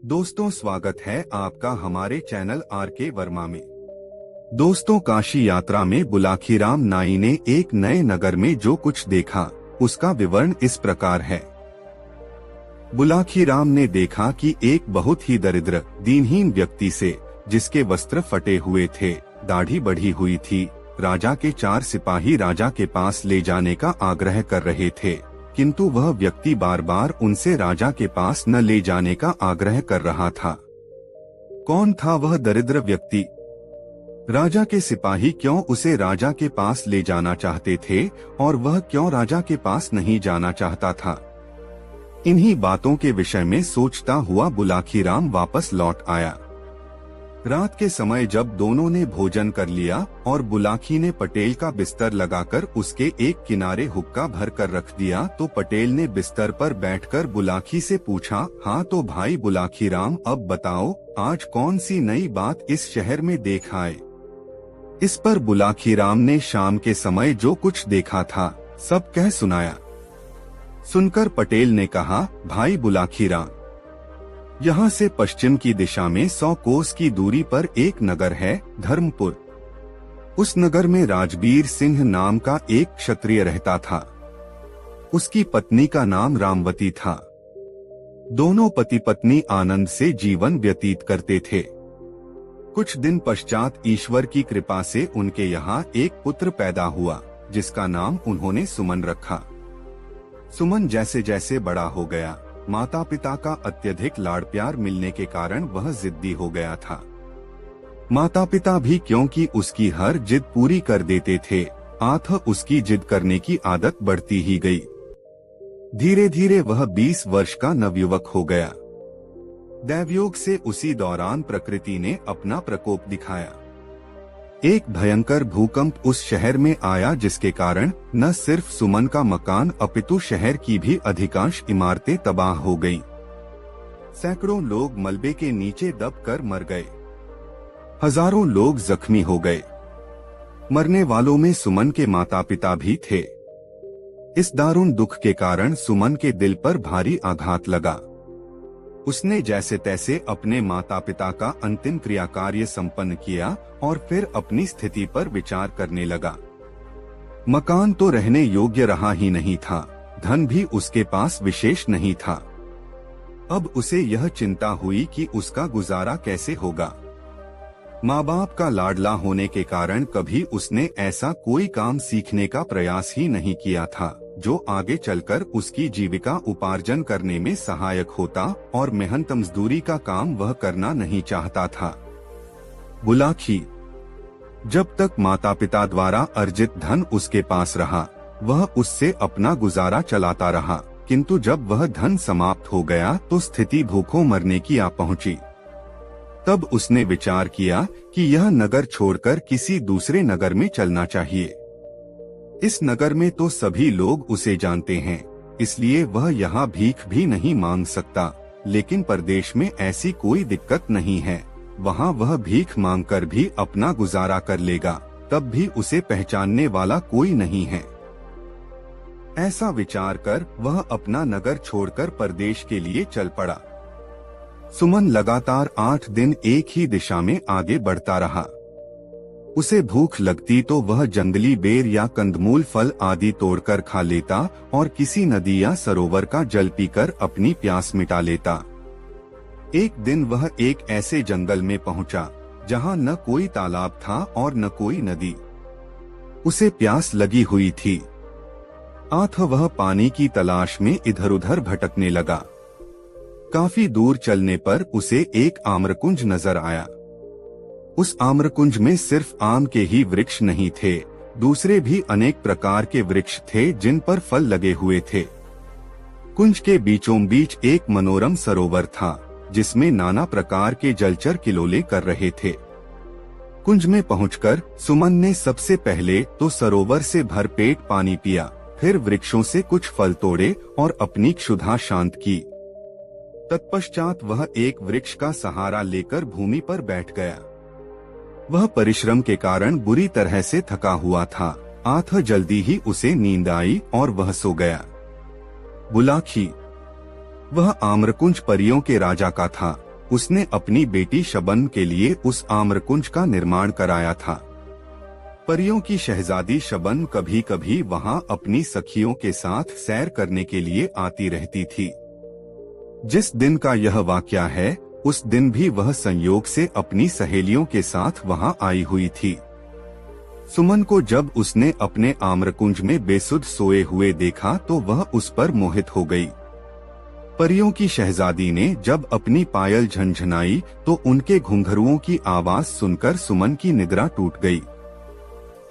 दोस्तों, स्वागत है आपका हमारे चैनल आर.के. वर्मा में। दोस्तों, काशी यात्रा में बुलाखीराम नाई ने एक नए नगर में जो कुछ देखा उसका विवरण इस प्रकार है। बुलाखीराम ने देखा कि एक बहुत ही दरिद्र दीनहीन व्यक्ति से, जिसके वस्त्र फटे हुए थे, दाढ़ी बढ़ी हुई थी, राजा के 4 सिपाही राजा के पास ले जाने का आग्रह कर रहे थे, किंतु वह व्यक्ति बार बार उनसे राजा के पास न ले जाने का आग्रह कर रहा था। कौन था वह दरिद्र व्यक्ति? राजा के सिपाही क्यों उसे राजा के पास ले जाना चाहते थे और वह क्यों राजा के पास नहीं जाना चाहता था? इन्हीं बातों के विषय में सोचता हुआ बुलाखीराम वापस लौट आया। रात के समय जब दोनों ने भोजन कर लिया और बुलाखी ने पटेल का बिस्तर लगाकर उसके एक किनारे हुक्का भर कर रख दिया, तो पटेल ने बिस्तर पर बैठकर बुलाखी से पूछा, हाँ तो भाई बुलाखीराम, अब बताओ आज कौन सी नई बात इस शहर में देख आए? इस पर बुलाखीराम ने शाम के समय जो कुछ देखा था सब कह सुनाया। सुनकर पटेल ने कहा, भाई बुलाखीराम, यहाँ से पश्चिम की दिशा में 100 कोस की दूरी पर एक नगर है, धर्मपुर। उस नगर में राजबीर सिंह नाम का एक क्षत्रिय रहता था। उसकी पत्नी का नाम रामवती था। दोनों पति पत्नी आनंद से जीवन व्यतीत करते थे। कुछ दिन पश्चात ईश्वर की कृपा से उनके यहाँ एक पुत्र पैदा हुआ, जिसका नाम उन्होंने सुमन रखा। सुमन जैसे जैसे बड़ा हो गया, माता पिता का अत्यधिक लाड़ प्यार मिलने के कारण वह जिद्दी हो गया था। माता पिता भी क्योंकि उसकी हर जिद पूरी कर देते थे, अतः उसकी जिद करने की आदत बढ़ती ही गई। धीरे धीरे वह 20 वर्ष का नवयुवक हो गया। दैवयोग से उसी दौरान प्रकृति ने अपना प्रकोप दिखाया। एक भयंकर भूकंप उस शहर में आया, जिसके कारण न सिर्फ सुमन का मकान अपितु शहर की भी अधिकांश इमारतें तबाह हो गईं। सैकड़ों लोग मलबे के नीचे दबकर मर गए। हजारों लोग जख्मी हो गए। मरने वालों में सुमन के माता पिता भी थे। इस दारुण दुख के कारण सुमन के दिल पर भारी आघात लगा। उसने जैसे तैसे अपने माता पिता का अंतिम क्रिया कार्य संपन्न किया और फिर अपनी स्थिति पर विचार करने लगा। मकान तो रहने योग्य रहा ही नहीं था, धन भी उसके पास विशेष नहीं था। अब उसे यह चिंता हुई कि उसका गुजारा कैसे होगा। माँ बाप का लाडला होने के कारण कभी उसने ऐसा कोई काम सीखने का प्रयास ही नहीं किया था जो आगे चलकर उसकी जीविका उपार्जन करने में सहायक होता, और मेहनत मजदूरी का काम वह करना नहीं चाहता था। बुलाखी जब तक माता पिता द्वारा अर्जित धन उसके पास रहा, वह उससे अपना गुजारा चलाता रहा, किंतु जब वह धन समाप्त हो गया तो स्थिति भूखों मरने की आ पहुंची। तब उसने विचार किया कि यह नगर छोड़कर किसी दूसरे नगर में चलना चाहिए। इस नगर में तो सभी लोग उसे जानते हैं, इसलिए वह यहाँ भीख भी नहीं मांग सकता, लेकिन परदेश में ऐसी कोई दिक्कत नहीं है, वहाँ वह भीख मांगकर भी अपना गुजारा कर लेगा, तब भी उसे पहचानने वाला कोई नहीं है। ऐसा विचार कर वह अपना नगर छोड़कर परदेश के लिए चल पड़ा। सुमन लगातार 8 दिन एक ही दिशा में आगे बढ़ता रहा। उसे भूख लगती तो वह जंगली बेर या कंदमूल फल आदि तोड़कर खा लेता और किसी नदी या सरोवर का जल पीकर अपनी प्यास मिटा लेता। एक दिन वह एक ऐसे जंगल में पहुंचा जहां न कोई तालाब था और न कोई नदी। उसे प्यास लगी हुई थी, अतः वह पानी की तलाश में इधर उधर भटकने लगा। काफी दूर चलने पर उसे एक आम्रकुंज नजर आया। उस आम्रकुंज में सिर्फ आम के ही वृक्ष नहीं थे, दूसरे भी अनेक प्रकार के वृक्ष थे जिन पर फल लगे हुए थे। कुंज के बीचों बीच एक मनोरम सरोवर था, जिसमें नाना प्रकार के जलचर किलोले कर रहे थे। कुंज में पहुंचकर सुमन ने सबसे पहले तो सरोवर से भरपेट पानी पिया, फिर वृक्षों से कुछ फल तोड़े और अपनी क्षुधा शांत की। तत्पश्चात वह एक वृक्ष का सहारा लेकर भूमि पर बैठ गया। वह परिश्रम के कारण बुरी तरह से थका हुआ था, अतः जल्दी ही उसे नींद आई और वह सो गया। बुलाखी वह आम्रकुंज परियों के राजा का था, उसने अपनी बेटी शबन के लिए उस आम्रकुंज का निर्माण कराया था। परियों की शहजादी शबन कभी कभी वहां अपनी सखियों के साथ सैर करने के लिए आती रहती थी। जिस दिन का यह वाकया है, उस दिन भी वह संयोग से अपनी सहेलियों के साथ वहां आई हुई थी। सुमन को जब उसने अपने आम्रकुंज में बेसुध सोए हुए देखा तो वह उस पर मोहित हो गई। परियों की शहजादी ने जब अपनी पायल झनझनाई तो उनके घुंघरुओं की आवाज सुनकर सुमन की निद्रा टूट गई।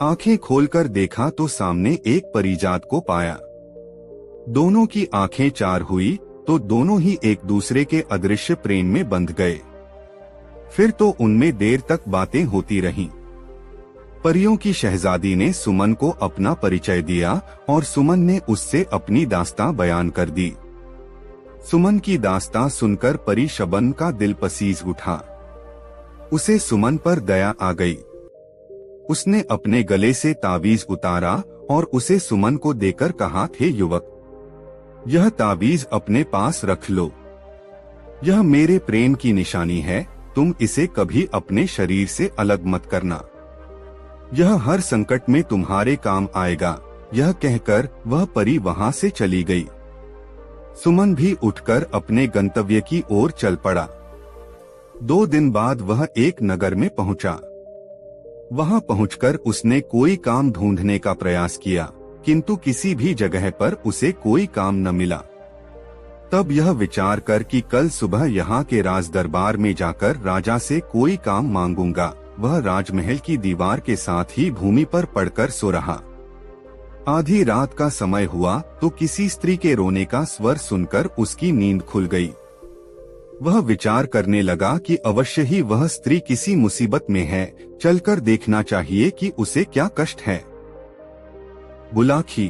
आंखें खोलकर देखा तो सामने एक परिजात को पाया। दोनों की आंखें चार हुई तो दोनों ही एक दूसरे के अदृश्य प्रेम में बंध गए। फिर तो उनमें देर तक बातें होती रहीं। परियों की शहजादी ने सुमन को अपना परिचय दिया और सुमन ने उससे अपनी दास्तां बयान कर दी। सुमन की दास्तां सुनकर परी शबन का दिल पसीज उठा। उसे सुमन पर दया आ गई। उसने अपने गले से तावीज उतारा और उसे सुमन को देकर कहा, हे युवक, यह तावीज अपने पास रख लो। यह मेरे प्रेम की निशानी है, तुम इसे कभी अपने शरीर से अलग मत करना। यह हर संकट में तुम्हारे काम आएगा। यह कहकर वह परी वहां से चली गई। सुमन भी उठकर अपने गंतव्य की ओर चल पड़ा। 2 दिन बाद वह एक नगर में पहुंचा। वहां पहुंचकर उसने कोई काम ढूंढने का प्रयास किया, किंतु किसी भी जगह पर उसे कोई काम न मिला। तब यह विचार कर कि कल सुबह यहाँ के राज दरबार में जाकर राजा से कोई काम मांगूंगा, वह राजमहल की दीवार के साथ ही भूमि पर पड़कर सो रहा। आधी रात का समय हुआ तो किसी स्त्री के रोने का स्वर सुनकर उसकी नींद खुल गई। वह विचार करने लगा कि अवश्य ही वह स्त्री किसी मुसीबत में है, चलकर देखना चाहिए कि उसे क्या कष्ट है। बुलाखी।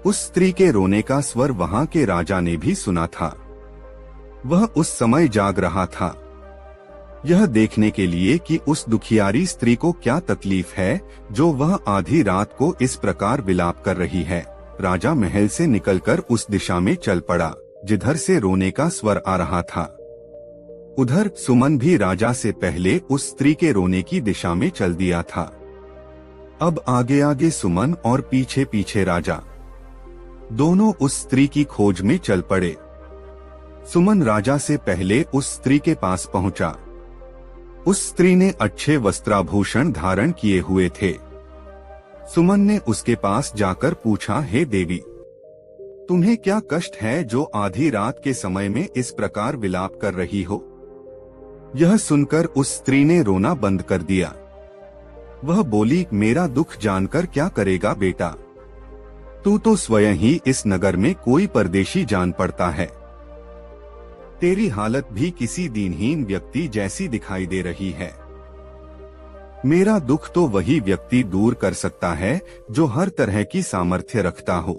उस स्त्री के रोने का स्वर वहां के राजा ने भी सुना था। वह उस समय जाग रहा था, यह देखने के लिए कि उस दुखियारी स्त्री को क्या तकलीफ है जो वह आधी रात को इस प्रकार विलाप कर रही है। राजा महल से निकलकर उस दिशा में चल पड़ा जिधर से रोने का स्वर आ रहा था। उधर सुमन भी राजा से पहले उस स्त्री के रोने की दिशा में चल दिया था। अब आगे आगे सुमन और पीछे पीछे राजा, दोनों उस स्त्री की खोज में चल पड़े। सुमन राजा से पहले उस स्त्री के पास पहुंचा। उस स्त्री ने अच्छे वस्त्राभूषण धारण किए हुए थे। सुमन ने उसके पास जाकर पूछा, हे देवी, तुम्हें क्या कष्ट है जो आधी रात के समय में इस प्रकार विलाप कर रही हो? यह सुनकर उस स्त्री ने रोना बंद कर दिया। वह बोली, मेरा दुख जानकर क्या करेगा बेटा? तू तो स्वयं ही इस नगर में कोई परदेशी जान पड़ता है। तेरी हालत भी किसी दीनहीन व्यक्ति जैसी दिखाई दे रही है। मेरा दुख तो वही व्यक्ति दूर कर सकता है जो हर तरह की सामर्थ्य रखता हो।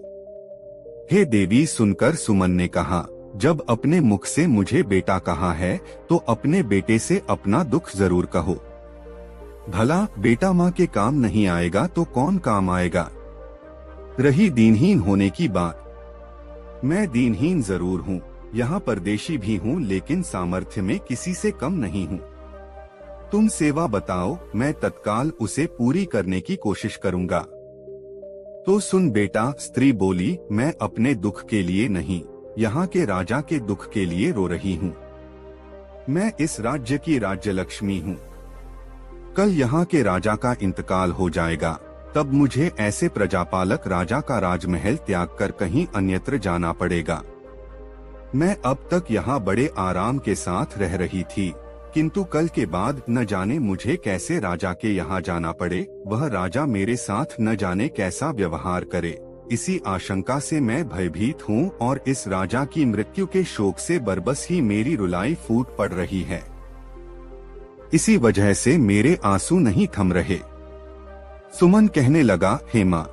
हे देवी, सुनकर सुमन ने कहा, जब अपने मुख से मुझे बेटा कहा है तो अपने बेटे से अपना दुख जरूर कहो। भला बेटा माँ के काम नहीं आएगा तो कौन काम आएगा? रही दीनहीन होने की बात, मैं दीनहीन जरूर हूँ, यहाँ परदेशी भी हूँ, लेकिन सामर्थ्य में किसी से कम नहीं हूँ। तुम सेवा बताओ, मैं तत्काल उसे पूरी करने की कोशिश करूँगा। तो सुन बेटा, स्त्री बोली, मैं अपने दुख के लिए नहीं, यहाँ के राजा के दुख के लिए रो रही हूँ। मैं इस राज्य की राज्य लक्ष्मी हूँ। कल यहाँ के राजा का इंतकाल हो जाएगा, तब मुझे ऐसे प्रजापालक राजा का राजमहल त्याग कर कहीं अन्यत्र जाना पड़ेगा। मैं अब तक यहाँ बड़े आराम के साथ रह रही थी, किंतु कल के बाद न जाने मुझे कैसे राजा के यहाँ जाना पड़े, वह राजा मेरे साथ न जाने कैसा व्यवहार करे। इसी आशंका से मैं भयभीत हूँ और इस राजा की मृत्यु के शोक से बरबस ही मेरी रुलाई फूट पड़ रही है। इसी वजह से मेरे आंसू नहीं थम रहे। सुमन कहने लगा, हे माँ,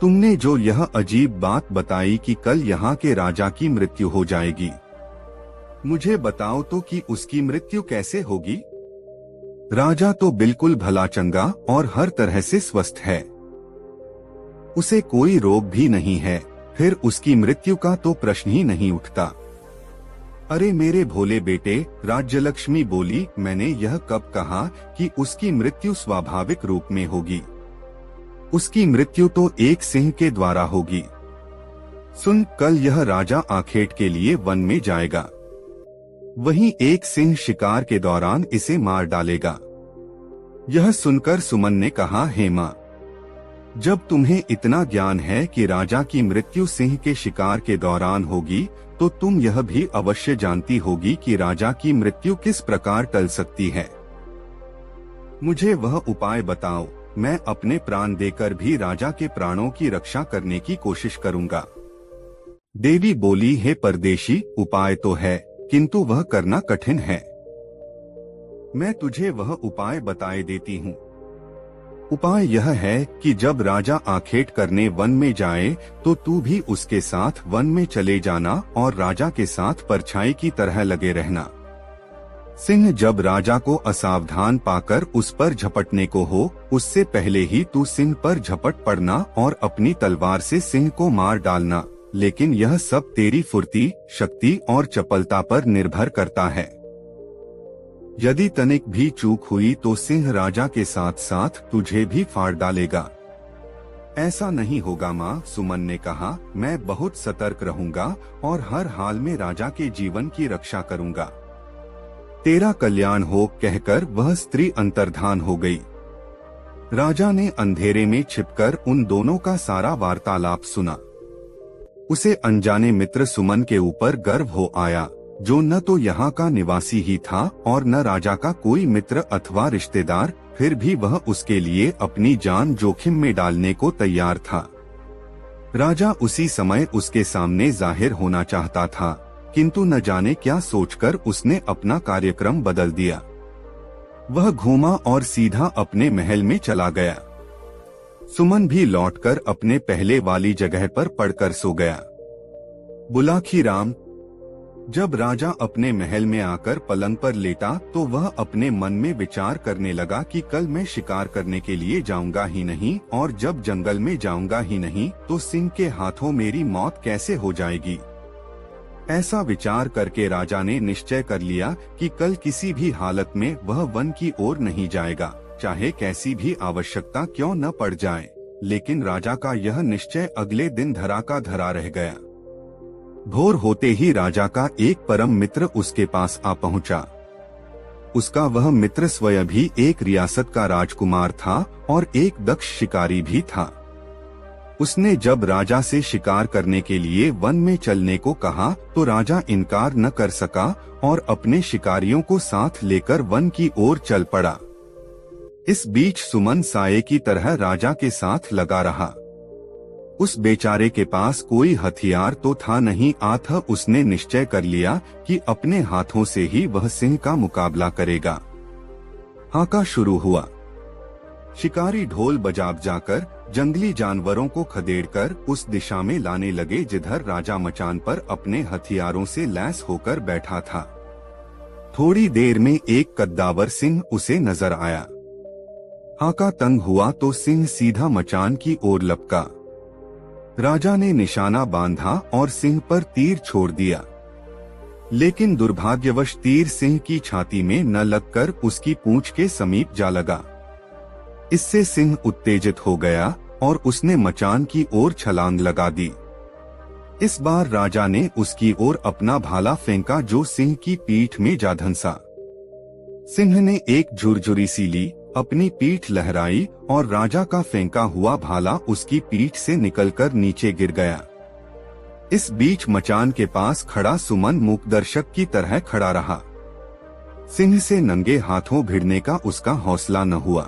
तुमने जो यह अजीब बात बताई कि कल यहाँ के राजा की मृत्यु हो जाएगी, मुझे बताओ तो कि उसकी मृत्यु कैसे होगी? राजा तो बिल्कुल भला चंगा और हर तरह से स्वस्थ है, उसे कोई रोग भी नहीं है, फिर उसकी मृत्यु का तो प्रश्न ही नहीं उठता। अरे मेरे भोले बेटे, राज्यलक्ष्मी बोली, मैंने यह कब कहा कि उसकी मृत्यु स्वाभाविक रूप में होगी। उसकी मृत्यु तो एक सिंह के द्वारा होगी। सुन, कल यह राजा आखेट के लिए वन में जाएगा। वहीं एक सिंह शिकार के दौरान इसे मार डालेगा। यह सुनकर सुमन ने कहा, हेमा, जब तुम्हें इतना ज्ञान है कि राजा की मृत्यु सिंह के शिकार के दौरान होगी, तो तुम यह भी अवश्य जानती होगी कि राजा की मृत्यु किस प्रकार टल सकती है। मुझे वह उपाय बताओ, मैं अपने प्राण देकर भी राजा के प्राणों की रक्षा करने की कोशिश करूंगा। देवी बोली, हे परदेशी, उपाय तो है, किंतु वह करना कठिन है। मैं तुझे वह उपाय बताए देती हूँ। उपाय यह है कि जब राजा आखेट करने वन में जाए, तो तू भी उसके साथ वन में चले जाना और राजा के साथ परछाई की तरह लगे रहना। सिंह जब राजा को असावधान पाकर उस पर झपटने को हो, उससे पहले ही तू सिंह पर झपट पड़ना और अपनी तलवार से सिंह को मार डालना। लेकिन यह सब तेरी फुर्ती, शक्ति और चपलता पर निर्भर करता है। यदि तनिक भी चूक हुई तो सिंह राजा के साथ साथ तुझे भी फाड़ डालेगा। ऐसा नहीं होगा माँ, सुमन ने कहा, मैं बहुत सतर्क रहूंगा और हर हाल में राजा के जीवन की रक्षा करूंगा। तेरा कल्याण हो, कहकर वह स्त्री अंतर्धान हो गई। राजा ने अंधेरे में छिपकर उन दोनों का सारा वार्तालाप सुना। उसे अनजाने मित्र सुमन के ऊपर गर्व हो आया, जो न तो यहाँ का निवासी ही था और न राजा का कोई मित्र अथवा रिश्तेदार, फिर भी वह उसके लिए अपनी जान जोखिम में डालने को तैयार था। राजा उसी समय उसके सामने जाहिर होना चाहता था, किंतु न जाने क्या सोचकर उसने अपना कार्यक्रम बदल दिया। वह घूमा और सीधा अपने महल में चला गया। सुमन भी लौटकर अपने पहले वाली जगह पर पड़कर सो गया। बुलाखी राम। जब राजा अपने महल में आकर पलंग पर लेटा, तो वह अपने मन में विचार करने लगा कि कल मैं शिकार करने के लिए जाऊंगा ही नहीं, और जब जंगल में जाऊंगा ही नहीं, तो सिंह के हाथों मेरी मौत कैसे हो जाएगी। ऐसा विचार करके राजा ने निश्चय कर लिया कि कल किसी भी हालत में वह वन की ओर नहीं जाएगा, चाहे कैसी भी आवश्यकता क्यों न पड़ जाए। लेकिन राजा का यह निश्चय अगले दिन धरा का धरा रह गया। भोर होते ही राजा का एक परम मित्र उसके पास आ पहुंचा। उसका वह मित्र स्वयं भी एक रियासत का राजकुमार था और एक दक्ष शिकारी भी था। उसने जब राजा से शिकार करने के लिए वन में चलने को कहा, तो राजा इनकार न कर सका और अपने शिकारियों को साथ लेकर वन की ओर चल पड़ा। इस बीच सुमन साये की तरह राजा के साथ लगा रहा। उस बेचारे के पास कोई हथियार तो था नहीं, अतः उसने निश्चय कर लिया कि अपने हाथों से ही वह सिंह का मुकाबला करेगा। हाका शुरू हुआ। शिकारी ढोल बजाकर जंगली जानवरों को खदेड़कर उस दिशा में लाने लगे जिधर राजा मचान पर अपने हथियारों से लैस होकर बैठा था। थोड़ी देर में एक कद्दावर सिंह उसे नजर आया। हाका तंग हुआ तो सिंह सीधा मचान की ओर लपका। राजा ने निशाना बांधा और सिंह पर तीर छोड़ दिया, लेकिन दुर्भाग्यवश तीर सिंह की छाती में न लगकर उसकी पूंछ के समीप जा लगा। इससे सिंह उत्तेजित हो गया और उसने मचान की ओर छलांग लगा दी। इस बार राजा ने उसकी ओर अपना भाला फेंका, जो सिंह की पीठ में जा धंसा। सिंह ने एक झुरझुरी सी ली, अपनी पीठ लहराई और राजा का फेंका हुआ भाला उसकी पीठ से निकलकर नीचे गिर गया। इस बीच मचान के पास खड़ा सुमन मूकदर्शक की तरह खड़ा रहा। सिंह से नंगे हाथों भिड़ने का उसका हौसला न हुआ।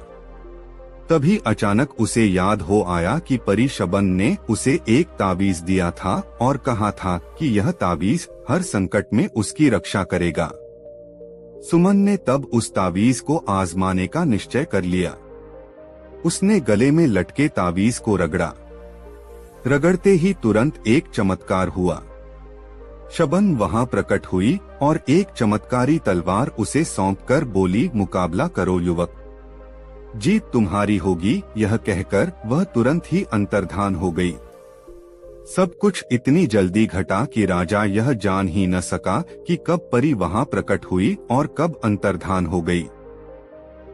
तभी अचानक उसे याद हो आया कि परी शबन ने उसे एक ताबीज दिया था और कहा था कि यह ताबीज हर संकट में उसकी रक्षा करेगा। सुमन ने तब उस ताबीज को आजमाने का निश्चय कर लिया। उसने गले में लटके ताबीज को रगड़ा। रगड़ते ही तुरंत एक चमत्कार हुआ। शबन वहां प्रकट हुई और एक चमत्कारी तलवार उसे सौंपकर बोली, मुकाबला करो युवक, जीत तुम्हारी होगी। यह कहकर वह तुरंत ही अंतर्धान हो गई। सब कुछ इतनी जल्दी घटा कि राजा यह जान ही न सका कि कब परी वहां प्रकट हुई और कब अंतर्धान हो गई।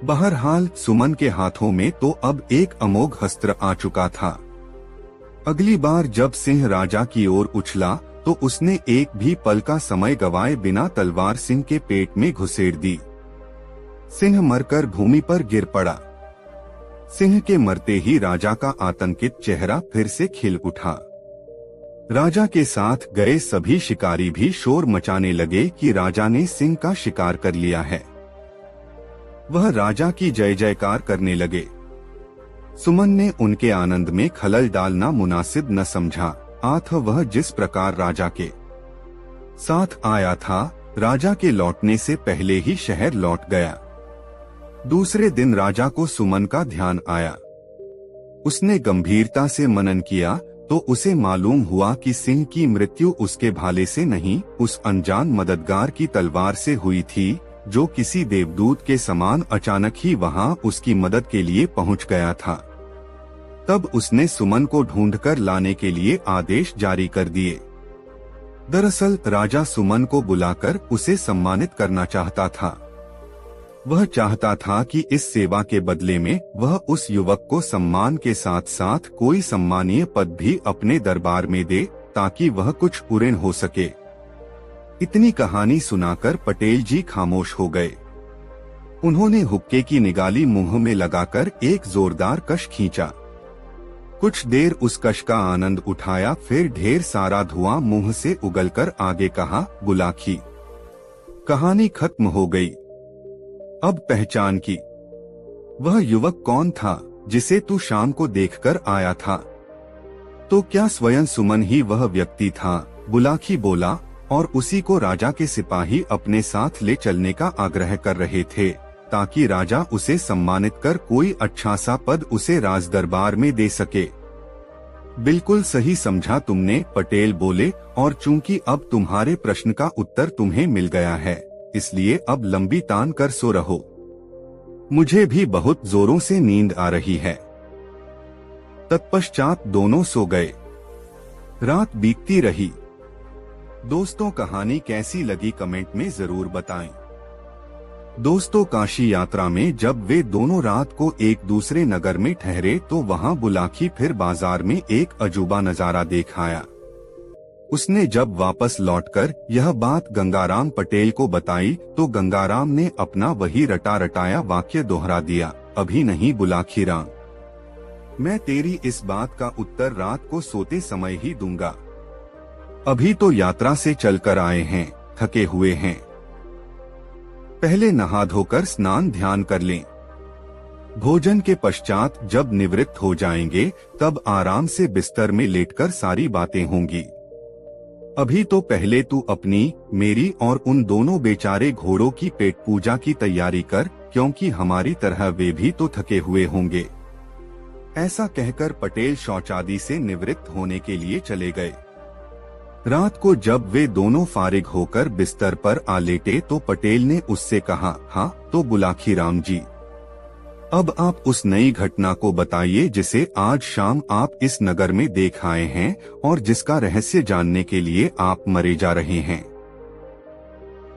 बहरहाल सुमन के हाथों में तो अब एक अमोघ अस्त्र आ चुका था। अगली बार जब सिंह राजा की ओर उछला तो उसने एक भी पल का समय गवाए बिना तलवार सिंह के पेट में घुसेड़ दी। सिंह मरकर भूमि पर गिर पड़ा। सिंह के मरते ही राजा का आतंकित चेहरा फिर से खिल उठा। राजा के साथ गए सभी शिकारी भी शोर मचाने लगे कि राजा ने सिंह का शिकार कर लिया है। वह राजा की जय जयकार करने लगे। सुमन ने उनके आनंद में खलल डालना मुनासिब न समझा। अतः वह जिस प्रकार राजा के साथ आया था, राजा के लौटने से पहले ही शहर लौट गया। दूसरे दिन राजा को सुमन का ध्यान आया। उसने गंभीरता से मनन किया तो उसे मालूम हुआ कि सिंह की मृत्यु उसके भाले से नहीं, उस अनजान मददगार की तलवार से हुई थी, जो किसी देवदूत के समान अचानक ही वहां उसकी मदद के लिए पहुंच गया था। तब उसने सुमन को ढूंढकर लाने के लिए आदेश जारी कर दिए। दरअसल राजा सुमन को बुलाकर उसे सम्मानित करना चाहता था। वह चाहता था कि इस सेवा के बदले में वह उस युवक को सम्मान के साथ साथ कोई सम्मानीय पद भी अपने दरबार में दे, ताकि वह कुछ उऋण हो सके। इतनी कहानी सुनाकर पटेल जी खामोश हो गए। उन्होंने हुक्के की निगाली मुंह में लगाकर एक जोरदार कश खींचा। कुछ देर उस कश का आनंद उठाया, फिर ढेर सारा धुआं मुंह से उगलकर आगे कहा, बुलाखी, कहानी खत्म हो गई। अब पहचान की। वह युवक कौन था जिसे तू शाम को देखकर आया था? तो क्या स्वयं सुमन ही वह व्यक्ति था? बुलाखी बोला, और उसी को राजा के सिपाही अपने साथ ले चलने का आग्रह कर रहे थे, ताकि राजा उसे सम्मानित कर कोई अच्छा सा पद उसे राज दरबार में दे सके। बिल्कुल सही समझा तुमने, पटेल बोले, और चूंकि अब तुम्हारे प्रश्न का उत्तर तुम्हें मिल गया है, इसलिए अब लंबी तान कर सो रहो। मुझे भी बहुत जोरों से नींद आ रही है। तत्पश्चात दोनों सो गए। रात बीतती रही। दोस्तों, कहानी कैसी लगी कमेंट में जरूर बताएं। दोस्तों, काशी यात्रा में जब वे दोनों रात को एक दूसरे नगर में ठहरे तो वहां बुलाखी फिर बाजार में एक अजूबा नजारा देख आया। उसने जब वापस लौटकर यह बात गंगाराम पटेल को बताई तो गंगाराम ने अपना वही रटा रटाया वाक्य दोहरा दिया, अभी नहीं बुलाखी राम, मैं तेरी इस बात का उत्तर रात को सोते समय ही दूंगा। अभी तो यात्रा से चलकर आए हैं, थके हुए हैं। पहले नहा धोकर स्नान ध्यान कर लें। भोजन के पश्चात जब निवृत्त हो जाएंगे तब आराम से बिस्तर में लेटकर सारी बातें होंगी। अभी तो पहले तू अपनी, मेरी और उन दोनों बेचारे घोड़ों की पेट पूजा की तैयारी कर, क्योंकि हमारी तरह वे भी तो थके हुए होंगे। ऐसा कहकर पटेल शौचादि से निवृत्त होने के लिए चले गए। रात को जब वे दोनों फारिग होकर बिस्तर पर आ लेटे तो पटेल ने उससे कहा, हाँ तो बुलाखी राम जी, अब आप उस नई घटना को बताइए जिसे आज शाम आप इस नगर में देख आए हैं और जिसका रहस्य जानने के लिए आप मरे जा रहे हैं।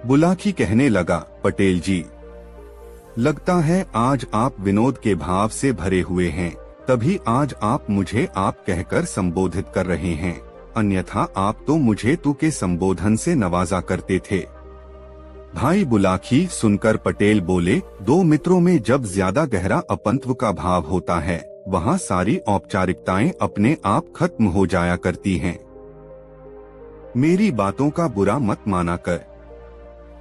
बुलाखी कहने लगा, पटेल जी, लगता है आज आप विनोद के भाव से भरे हुए हैं, तभी आज आप मुझे आप कहकर संबोधित कर रहे हैं, अन्यथा आप तो मुझे तू के संबोधन से नवाजा करते थे। भाई बुलाखी, सुनकर पटेल बोले, दो मित्रों में जब ज्यादा गहरा अपंत्व का भाव होता है वहाँ सारी औपचारिकताएं अपने आप खत्म हो जाया करती हैं। मेरी बातों का बुरा मत माना कर,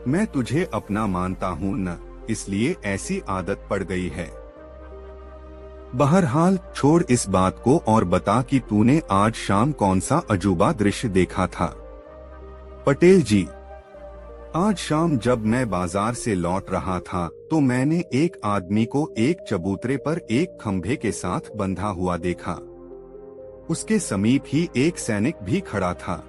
मैं तुझे अपना मानता हूँ न, इसलिए ऐसी आदत पड़ गई है। बहरहाल छोड़ इस बात को और बता कि तूने आज शाम कौन सा अजूबा दृश्य देखा था। पटेल जी, आज शाम जब मैं बाजार से लौट रहा था तो मैंने एक आदमी को एक चबूतरे पर एक खंभे के साथ बंधा हुआ देखा। उसके समीप ही एक सैनिक भी खड़ा था।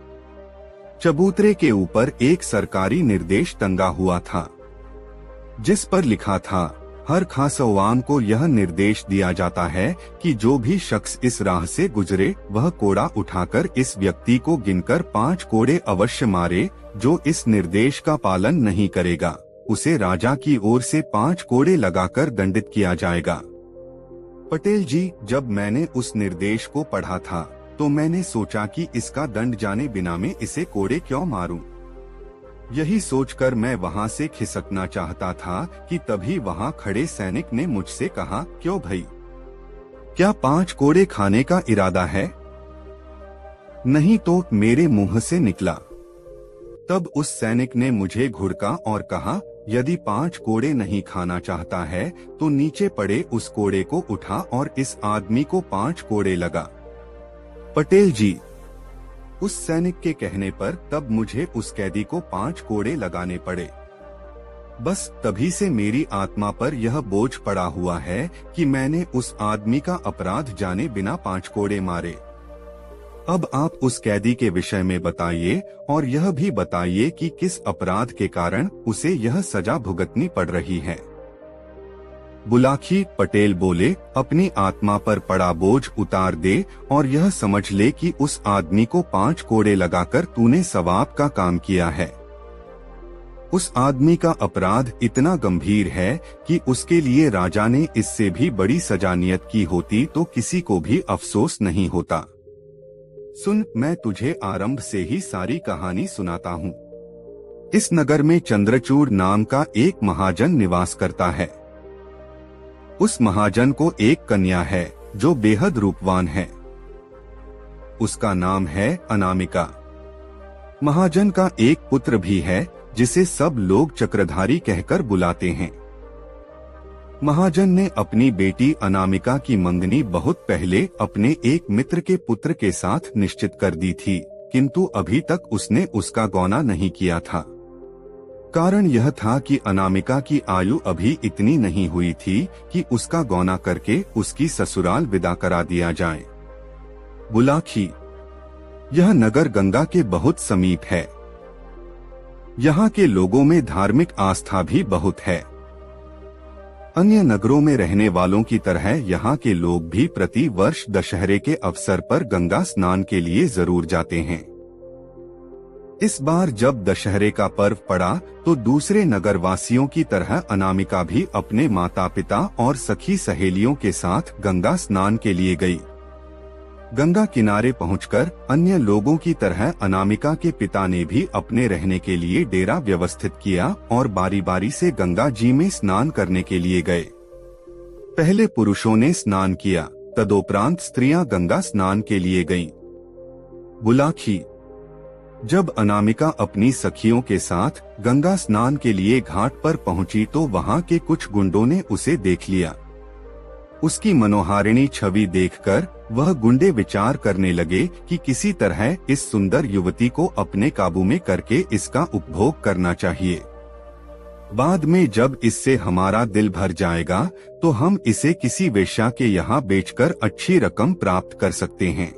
चबूतरे के ऊपर एक सरकारी निर्देश टंगा हुआ था जिस पर लिखा था, हर खासवान को यह निर्देश दिया जाता है कि जो भी शख्स इस राह से गुजरे वह कोड़ा उठाकर इस व्यक्ति को गिनकर 5 कोड़े अवश्य मारे। जो इस निर्देश का पालन नहीं करेगा उसे राजा की ओर से 5 कोड़े लगाकर दंडित किया जाएगा। पटेल जी, जब मैंने उस निर्देश को पढ़ा था तो मैंने सोचा कि इसका दंड जाने बिना मैं इसे कोड़े क्यों मारूं। यही सोचकर मैं वहां से खिसकना चाहता था कि तभी वहां खड़े सैनिक ने मुझसे कहा, क्यों भाई, क्या 5 कोड़े खाने का इरादा है? नहीं तो मेरे मुंह से निकला। तब उस सैनिक ने मुझे घुड़का और कहा, यदि 5 कोड़े नहीं खाना चाहता है तो नीचे पड़े उस कोड़े को उठा और इस आदमी को 5 कोड़े लगा। पटेल जी, उस सैनिक के कहने पर तब मुझे उस कैदी को 5 कोड़े लगाने पड़े। बस तभी से मेरी आत्मा पर यह बोझ पड़ा हुआ है कि मैंने उस आदमी का अपराध जाने बिना 5 कोड़े मारे। अब आप उस कैदी के विषय में बताइए और यह भी बताइए कि किस अपराध के कारण उसे यह सजा भुगतनी पड़ रही है। बुलाखी पटेल बोले, अपनी आत्मा पर पड़ा बोझ उतार दे और यह समझ ले कि उस आदमी को 5 कोड़े लगाकर तूने सवाब का काम किया है। उस आदमी का अपराध इतना गंभीर है कि उसके लिए राजा ने इससे भी बड़ी सजा नियत की होती तो किसी को भी अफसोस नहीं होता। सुन, मैं तुझे आरंभ से ही सारी कहानी सुनाता हूँ। इस नगर में चंद्रचूड़ नाम का एक महाजन निवास करता है। उस महाजन को एक कन्या है जो बेहद रूपवान है। उसका नाम है अनामिका। महाजन का एक पुत्र भी है जिसे सब लोग चक्रधारी कहकर बुलाते हैं। महाजन ने अपनी बेटी अनामिका की मंगनी बहुत पहले अपने एक मित्र के पुत्र के साथ निश्चित कर दी थी, किंतु अभी तक उसने उसका गौना नहीं किया था। कारण यह था कि अनामिका की आयु अभी इतनी नहीं हुई थी कि उसका गौना करके उसकी ससुराल विदा करा दिया जाए। बुलाखी, यह नगर गंगा के बहुत समीप है। यहाँ के लोगों में धार्मिक आस्था भी बहुत है। अन्य नगरों में रहने वालों की तरह यहाँ के लोग भी प्रति वर्ष दशहरे के अवसर पर गंगा स्नान के लिए जरूर जाते हैं। इस बार जब दशहरे का पर्व पड़ा तो दूसरे नगरवासियों की तरह अनामिका भी अपने माता पिता और सखी सहेलियों के साथ गंगा स्नान के लिए गई। गंगा किनारे पहुंचकर अन्य लोगों की तरह अनामिका के पिता ने भी अपने रहने के लिए डेरा व्यवस्थित किया और बारी बारी से गंगा जी में स्नान करने के लिए गए। पहले पुरुषों ने स्नान किया, तदोपरांत स्त्रियां गंगा स्नान के लिए गईं। बुलाखी, जब अनामिका अपनी सखियों के साथ गंगा स्नान के लिए घाट पर पहुंची तो वहां के कुछ गुंडों ने उसे देख लिया। उसकी मनोहारिणी छवि देखकर वह गुंडे विचार करने लगे कि किसी तरह इस सुंदर युवती को अपने काबू में करके इसका उपभोग करना चाहिए। बाद में जब इससे हमारा दिल भर जाएगा तो हम इसे किसी वेश्या के यहाँ बेचकर अच्छी रकम प्राप्त कर सकते हैं।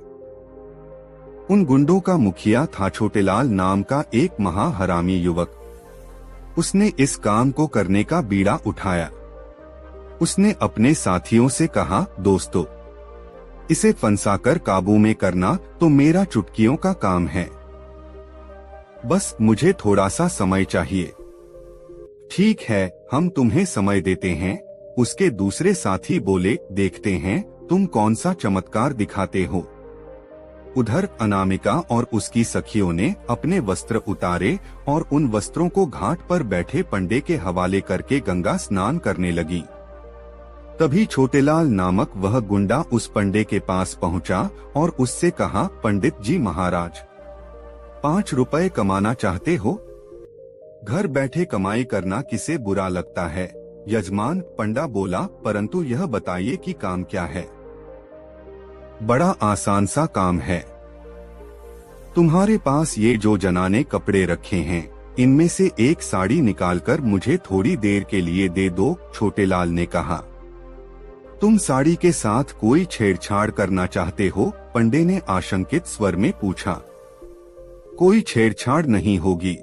उन गुंडों का मुखिया था छोटेलाल नाम का एक महाहरामी युवक। उसने इस काम को करने का बीड़ा उठाया। उसने अपने साथियों से कहा, दोस्तों, इसे फंसाकर काबू में करना तो मेरा चुटकियों का काम है। बस मुझे थोड़ा सा समय चाहिए। ठीक है, हम तुम्हें समय देते हैं। उसके दूसरे साथी बोले, देखते हैं तुम कौन सा चमत्कार दिखाते हो। उधर अनामिका और उसकी सखियों ने अपने वस्त्र उतारे और उन वस्त्रों को घाट पर बैठे पंडे के हवाले करके गंगा स्नान करने लगी। तभी छोटेलाल नामक वह गुंडा उस पंडे के पास पहुंचा और उससे कहा, पंडित जी महाराज, 5 रुपए कमाना चाहते हो? घर बैठे कमाई करना किसे बुरा लगता है? यजमान, पंडा बोला, परंतु यह बताइए कि काम क्या है? बड़ा आसान सा काम है। तुम्हारे पास ये जो जनाने कपड़े रखे हैं, इनमें से एक साड़ी निकालकर मुझे थोड़ी देर के लिए दे दो, छोटेलाल ने कहा। तुम साड़ी के साथ कोई छेड़छाड़ करना चाहते हो? पंडे ने आशंकित स्वर में पूछा। कोई छेड़छाड़ नहीं होगी,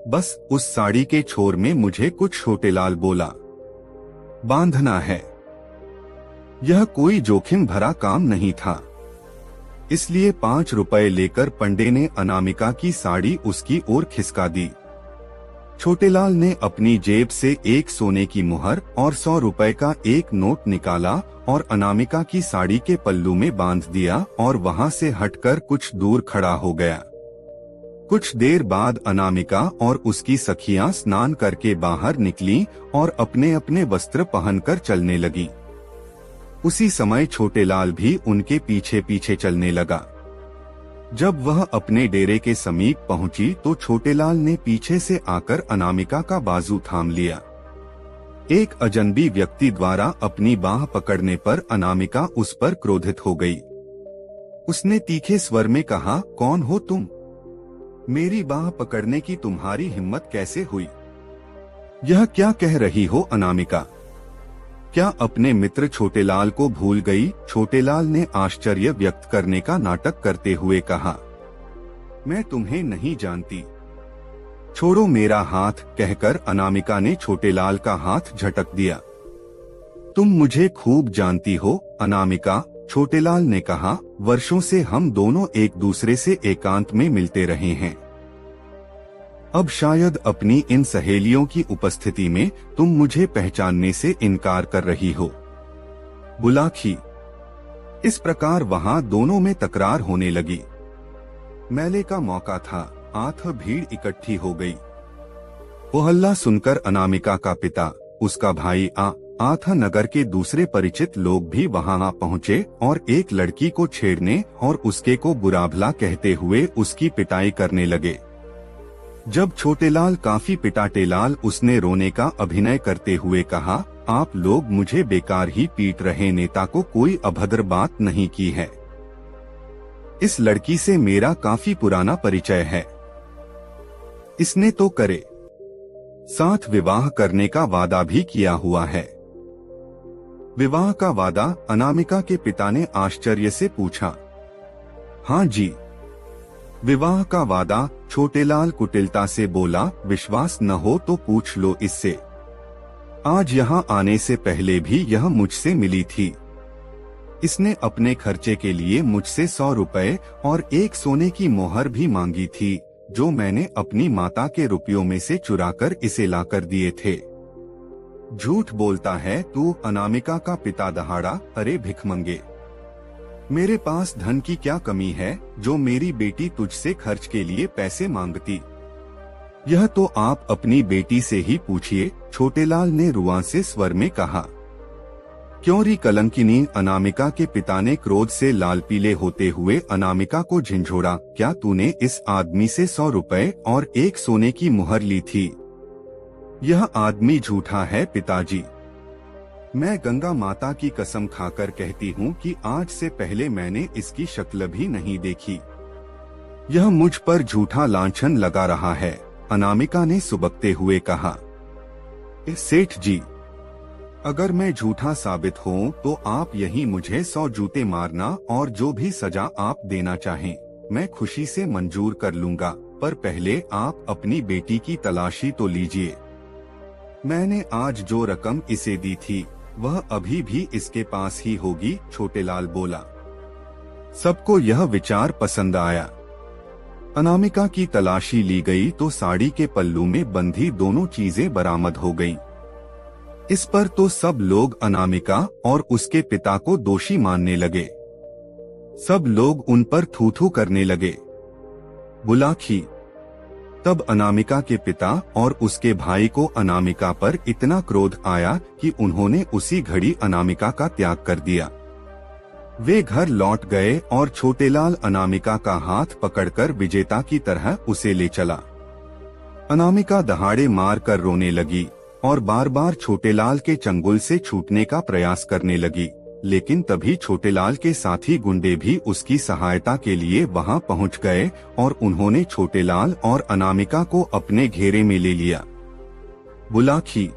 बस उस साड़ी के छोर में मुझे कुछ, छोटेलाल बोला। बांधना है। यह कोई जोखिम भरा काम नहीं था, इसलिए 5 रुपए लेकर पंडे ने अनामिका की साड़ी उसकी ओर खिसका दी। छोटेलाल ने अपनी जेब से एक सोने की मुहर और 100 रुपए का एक नोट निकाला और अनामिका की साड़ी के पल्लू में बांध दिया और वहां से हटकर कुछ दूर खड़ा हो गया। कुछ देर बाद अनामिका और उसकी सखियां स्नान करके बाहर निकलीं और अपने अपने वस्त्र पहनकर चलने लगी। उसी समय छोटेलाल भी उनके पीछे पीछे चलने लगा। जब वह अपने डेरे के समीप पहुंची तो छोटेलाल ने पीछे से आकर अनामिका का बाजू थाम लिया। एक अजनबी व्यक्ति द्वारा अपनी बाह पकड़ने पर अनामिका उस पर क्रोधित हो गई। उसने तीखे स्वर में कहा, कौन हो तुम? मेरी बाह पकड़ने की तुम्हारी हिम्मत कैसे हुई? यह क्या कह रही हो अनामिका? क्या अपने मित्र छोटेलाल को भूल गई? छोटेलाल ने आश्चर्य व्यक्त करने का नाटक करते हुए कहा, मैं तुम्हें नहीं जानती, छोड़ो मेरा हाथ, कहकर अनामिका ने छोटेलाल का हाथ झटक दिया। तुम मुझे खूब जानती हो अनामिका, छोटेलाल ने कहा, वर्षों से हम दोनों एक दूसरे से एकांत में मिलते रहे हैं। अब शायद अपनी इन सहेलियों की उपस्थिति में तुम मुझे पहचानने से इनकार कर रही हो। बुलाखी। इस प्रकार वहां दोनों में तकरार होने लगी। मेले का मौका था, आठ भीड़ इकट्ठी हो गई। वो हल्ला सुनकर अनामिका का पिता, उसका भाई आथा नगर के दूसरे परिचित लोग भी वहां आ पहुंचे और एक लड़की को छेड़ने और उसके को बुरा भला कहते हुए उसकी पिटाई करने लगे। जब छोटेलाल काफी पिटा टेलाल उसने रोने का अभिनय करते हुए कहा, आप लोग मुझे बेकार ही पीट रहे, नेता को कोई अभद्र बात नहीं की है। इस लड़की से मेरा काफी पुराना परिचय है, इसने तो करे साथ विवाह करने का वादा भी किया हुआ है। विवाह का वादा? अनामिका के पिता ने आश्चर्य से पूछा। हाँ जी, विवाह का वादा, छोटेलाल कुटिलता से बोला। विश्वास न हो तो पूछ लो इससे, आज यहाँ आने से पहले भी यह मुझसे मिली थी। इसने अपने खर्चे के लिए मुझसे 100 रुपए और एक सोने की मोहर भी मांगी थी, जो मैंने अपनी माता के रुपयों में से चुराकर इसे लाकर दिए थे। झूठ बोलता है तू, अनामिका का पिता दहाड़ा। अरे भिखमंगे, मेरे पास धन की क्या कमी है जो मेरी बेटी तुझसे खर्च के लिए पैसे मांगती? यह तो आप अपनी बेटी से ही पूछिए, छोटेलाल ने रुआंसे स्वर में कहा। क्यों री कलंकिनी? अनामिका के पिता ने क्रोध से लाल पीले होते हुए अनामिका को झिंझोड़ा। क्या तूने इस आदमी से 100 रुपए और एक सोने की मुहर ली थी? यह आदमी झूठा है पिताजी। मैं गंगा माता की कसम खाकर कहती हूँ कि आज से पहले मैंने इसकी शक्ल भी नहीं देखी। यह मुझ पर झूठा लांछन लगा रहा है, अनामिका ने सुबकते हुए कहा। सेठ जी, अगर मैं झूठा साबित हूँ तो आप यही मुझे 100 जूते मारना और जो भी सजा आप देना चाहें मैं खुशी से मंजूर कर लूँगा, पर पहले आप अपनी बेटी की तलाशी तो लीजिए। मैंने आज जो रकम इसे दी थी वह अभी भी इसके पास ही होगी, छोटेलाल बोला। सबको यह विचार पसंद आया। अनामिका की तलाशी ली गई तो साड़ी के पल्लू में बंधी दोनों चीजें बरामद हो गईं। इस पर तो सब लोग अनामिका और उसके पिता को दोषी मानने लगे। सब लोग उन पर थू थू करने लगे। बुलाखी। तब अनामिका के पिता और उसके भाई को अनामिका पर इतना क्रोध आया कि उन्होंने उसी घड़ी अनामिका का त्याग कर दिया। वे घर लौट गए और छोटेलाल अनामिका का हाथ पकड़कर विजेता की तरह उसे ले चला। अनामिका दहाड़े मार कर रोने लगी और बार बार छोटेलाल के चंगुल से छूटने का प्रयास करने लगी, लेकिन तभी छोटेलाल के साथी गुंडे भी उसकी सहायता के लिए वहां पहुंच गए और उन्होंने छोटेलाल और अनामिका को अपने घेरे में ले लिया। बुलाखी।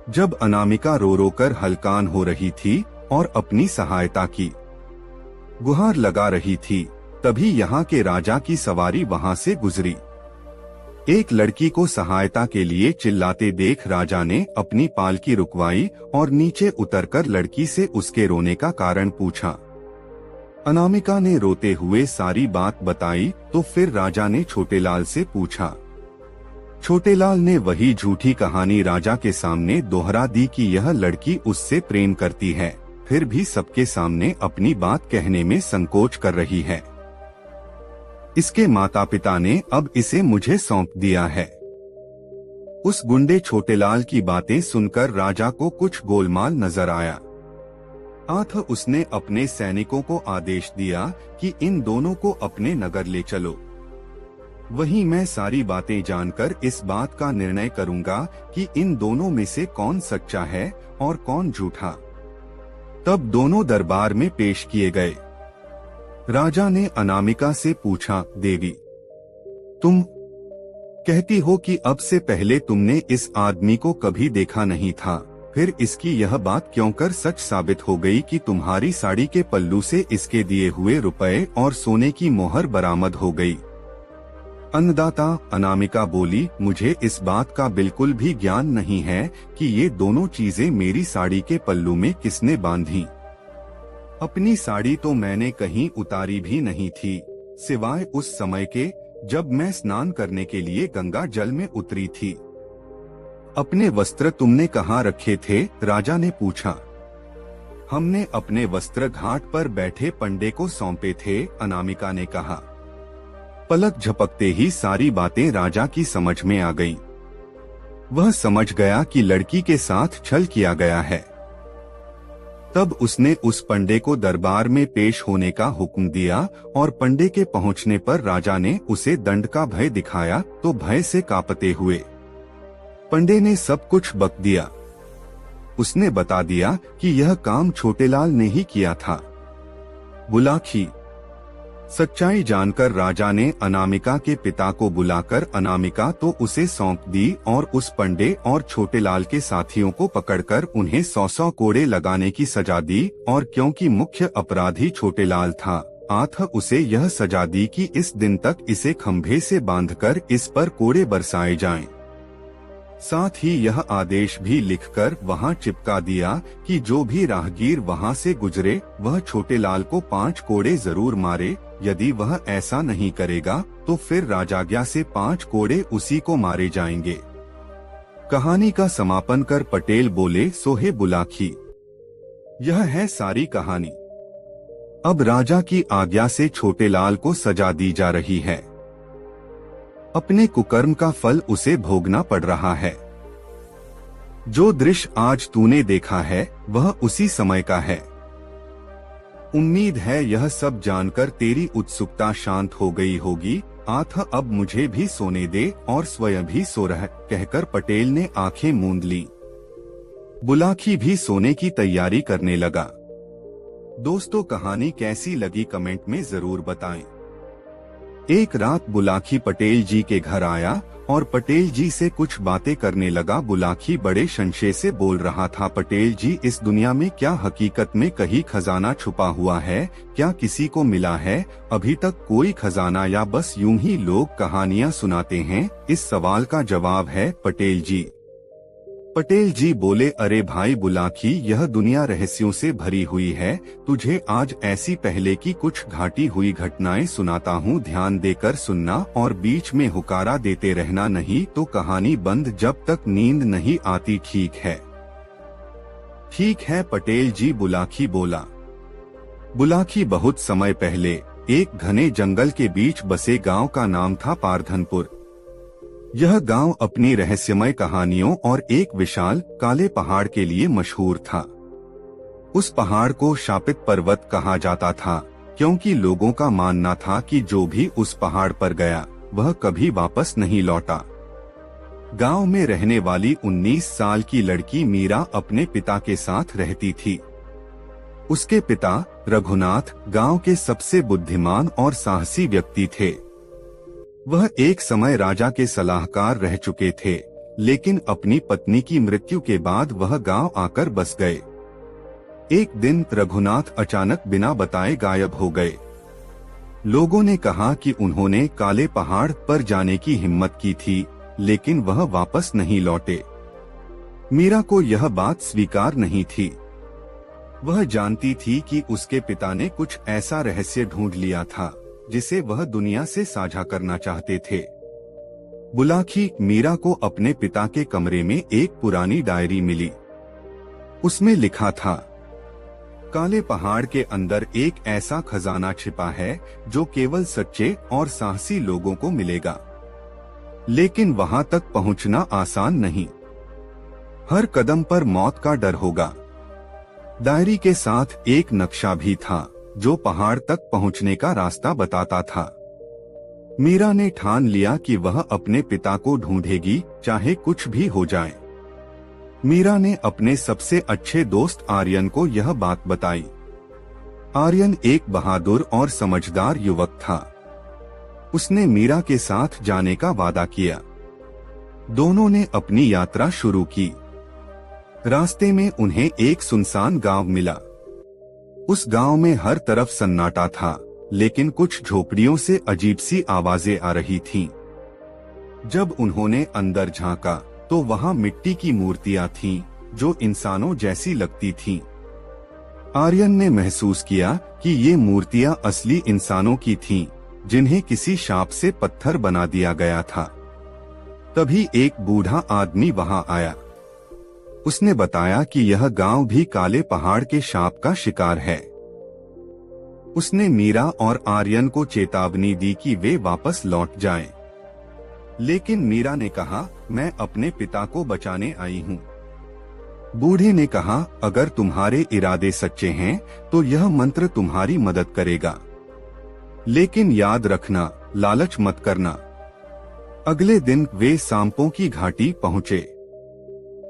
जब अनामिका रो रो कर हलकान हो रही थी और अपनी सहायता की गुहार लगा रही थी, तभी यहाँ के राजा की सवारी वहां से गुजरी। एक लड़की को सहायता के लिए चिल्लाते देख राजा ने अपनी पालकी रुकवाई और नीचे उतरकर लड़की से उसके रोने का कारण पूछा। अनामिका ने रोते हुए सारी बात बताई तो फिर राजा ने छोटेलाल से पूछा। छोटेलाल ने वही झूठी कहानी राजा के सामने दोहरा दी कि यह लड़की उससे प्रेम करती है, फिर भी सबके सामने अपनी बात कहने में संकोच कर रही है। इसके माता पिता ने अब इसे मुझे सौंप दिया है। उस गुंडे छोटेलाल की बातें सुनकर राजा को कुछ गोलमाल नजर आया। उसने अपने सैनिकों को आदेश दिया कि इन दोनों को अपने नगर ले चलो। वहीं मैं सारी बातें जानकर इस बात का निर्णय करूंगा कि इन दोनों में से कौन सच्चा है और कौन झूठा। तब दोनों दरबार में पेश किए गए। राजा ने अनामिका से पूछा, देवी, तुम कहती हो कि अब से पहले तुमने इस आदमी को कभी देखा नहीं था, फिर इसकी यह बात क्यों कर सच साबित हो गई कि तुम्हारी साड़ी के पल्लू से इसके दिए हुए रुपए और सोने की मोहर बरामद हो गई? अन्नदाता, अनामिका बोली, मुझे इस बात का बिल्कुल भी ज्ञान नहीं है कि ये दोनों चीजें मेरी साड़ी के पल्लू में किसने बांधी। अपनी साड़ी तो मैंने कहीं उतारी भी नहीं थी, सिवाय उस समय के जब मैं स्नान करने के लिए गंगा जल में उतरी थी। अपने वस्त्र तुमने कहाँ रखे थे? राजा ने पूछा। हमने अपने वस्त्र घाट पर बैठे पंडे को सौंपे थे, अनामिका ने कहा। पलक झपकते ही सारी बातें राजा की समझ में आ गईं। वह समझ गया कि लड़की के साथ छल किया गया है। तब उसने उस पंडे को दरबार में पेश होने का हुक्म दिया और पंडे के पहुंचने पर राजा ने उसे दंड का भय दिखाया तो भय से कांपते हुए पंडे ने सब कुछ बक दिया। उसने बता दिया कि यह काम छोटेलाल ने ही किया था। बुलाखी। सच्चाई जानकर राजा ने अनामिका के पिता को बुलाकर अनामिका तो उसे सौंप दी और उस पंडे और छोटेलाल के साथियों को पकड़कर उन्हें 100 कोड़े लगाने की सजा दी और क्योंकि मुख्य अपराधी छोटेलाल था, उसे यह सजा दी कि इस दिन तक इसे खंभे से बांधकर इस पर कोड़े बरसाए जाएं। साथ ही यह आदेश भी लिखकर वहां चिपका दिया कि जो भी राहगीर वहां से गुजरे वह छोटेलाल को 5 कोड़े जरूर मारे। यदि वह ऐसा नहीं करेगा तो फिर राजाज्ञा से 5 कोड़े उसी को मारे जाएंगे। कहानी का समापन कर पटेल बोले, सोहे बुलाखी। यह है सारी कहानी। अब राजा की आज्ञा से छोटेलाल को सजा दी जा रही है। अपने कुकर्म का फल उसे भोगना पड़ रहा है। जो दृश्य आज तूने देखा है वह उसी समय का है। उम्मीद है यह सब जानकर तेरी उत्सुकता शांत हो गई होगी। अब मुझे भी सोने दे और स्वयं भी सो रह, कहकर पटेल ने आंखें मूंद ली। बुलाखी भी सोने की तैयारी करने लगा। दोस्तों, कहानी कैसी लगी कमेंट में जरूर बताएं। एक रात बुलाखी पटेल जी के घर आया और पटेल जी से कुछ बातें करने लगा। बुलाखी बड़े संशय से बोल रहा था, पटेल जी, इस दुनिया में क्या हकीकत में कहीं खजाना छुपा हुआ है? क्या किसी को मिला है अभी तक कोई खजाना, या बस यूं ही लोग कहानियां सुनाते हैं? इस सवाल का जवाब है पटेल जी। पटेल जी बोले, अरे भाई बुलाखी, यह दुनिया रहस्यों से भरी हुई है। तुझे आज ऐसी पहले की कुछ घटी हुई घटनाएं सुनाता हूँ, ध्यान देकर सुनना और बीच में हुकारा देते रहना, नहीं तो कहानी बंद जब तक नींद नहीं आती। ठीक है? ठीक है पटेल जी, बुलाखी बोला। बुलाखी बहुत समय पहले एक घने जंगल के बीच बसे गांव का नाम था पारधनपुर। यह गांव अपनी रहस्यमय कहानियों और एक विशाल काले पहाड़ के लिए मशहूर था। उस पहाड़ को शापित पर्वत कहा जाता था क्योंकि लोगों का मानना था कि जो भी उस पहाड़ पर गया वह कभी वापस नहीं लौटा। गांव में रहने वाली 19 साल की लड़की मीरा अपने पिता के साथ रहती थी। उसके पिता रघुनाथ गांव के सबसे बुद्धिमान और साहसी व्यक्ति थे। वह एक समय राजा के सलाहकार रह चुके थे, लेकिन अपनी पत्नी की मृत्यु के बाद वह गांव आकर बस गए। एक दिन रघुनाथ अचानक बिना बताए गायब हो गए। लोगों ने कहा कि उन्होंने काले पहाड़ पर जाने की हिम्मत की थी, लेकिन वह वापस नहीं लौटे। मीरा को यह बात स्वीकार नहीं थी। वह जानती थी कि उसके पिता ने कुछ ऐसा रहस्य ढूंढ लिया था जिसे वह दुनिया से साझा करना चाहते थे। बुलाकी मीरा को अपने पिता के कमरे में एक पुरानी डायरी मिली। उसमें लिखा था, काले पहाड़ के अंदर एक ऐसा खजाना छिपा है जो केवल सच्चे और साहसी लोगों को मिलेगा, लेकिन वहां तक पहुंचना आसान नहीं। हर कदम पर मौत का डर होगा। डायरी के साथ एक नक्शा भी था जो पहाड़ तक पहुंचने का रास्ता बताता था। मीरा ने ठान लिया कि वह अपने पिता को ढूंढेगी, चाहे कुछ भी हो जाए। मीरा ने अपने सबसे अच्छे दोस्त आर्यन को यह बात बताई। आर्यन एक बहादुर और समझदार युवक था। उसने मीरा के साथ जाने का वादा किया। दोनों ने अपनी यात्रा शुरू की। रास्ते में उन्हें एक सुनसान गांव मिला। उस गांव में हर तरफ सन्नाटा था, लेकिन कुछ झोपड़ियों से अजीब सी आवाजें आ रही थीं। जब उन्होंने अंदर झांका तो वहां मिट्टी की मूर्तियां थीं, जो इंसानों जैसी लगती थीं। आर्यन ने महसूस किया कि ये मूर्तियां असली इंसानों की थीं, जिन्हें किसी शाप से पत्थर बना दिया गया था। तभी एक बूढ़ा आदमी वहां आया। उसने बताया कि यह गांव भी काले पहाड़ के शाप का शिकार है। उसने मीरा और आर्यन को चेतावनी दी कि वे वापस लौट जाएं। लेकिन मीरा ने कहा, मैं अपने पिता को बचाने आई हूँ। बूढ़े ने कहा, अगर तुम्हारे इरादे सच्चे हैं तो यह मंत्र तुम्हारी मदद करेगा, लेकिन याद रखना, लालच मत करना। अगले दिन वे सांपों की घाटी पहुँचे।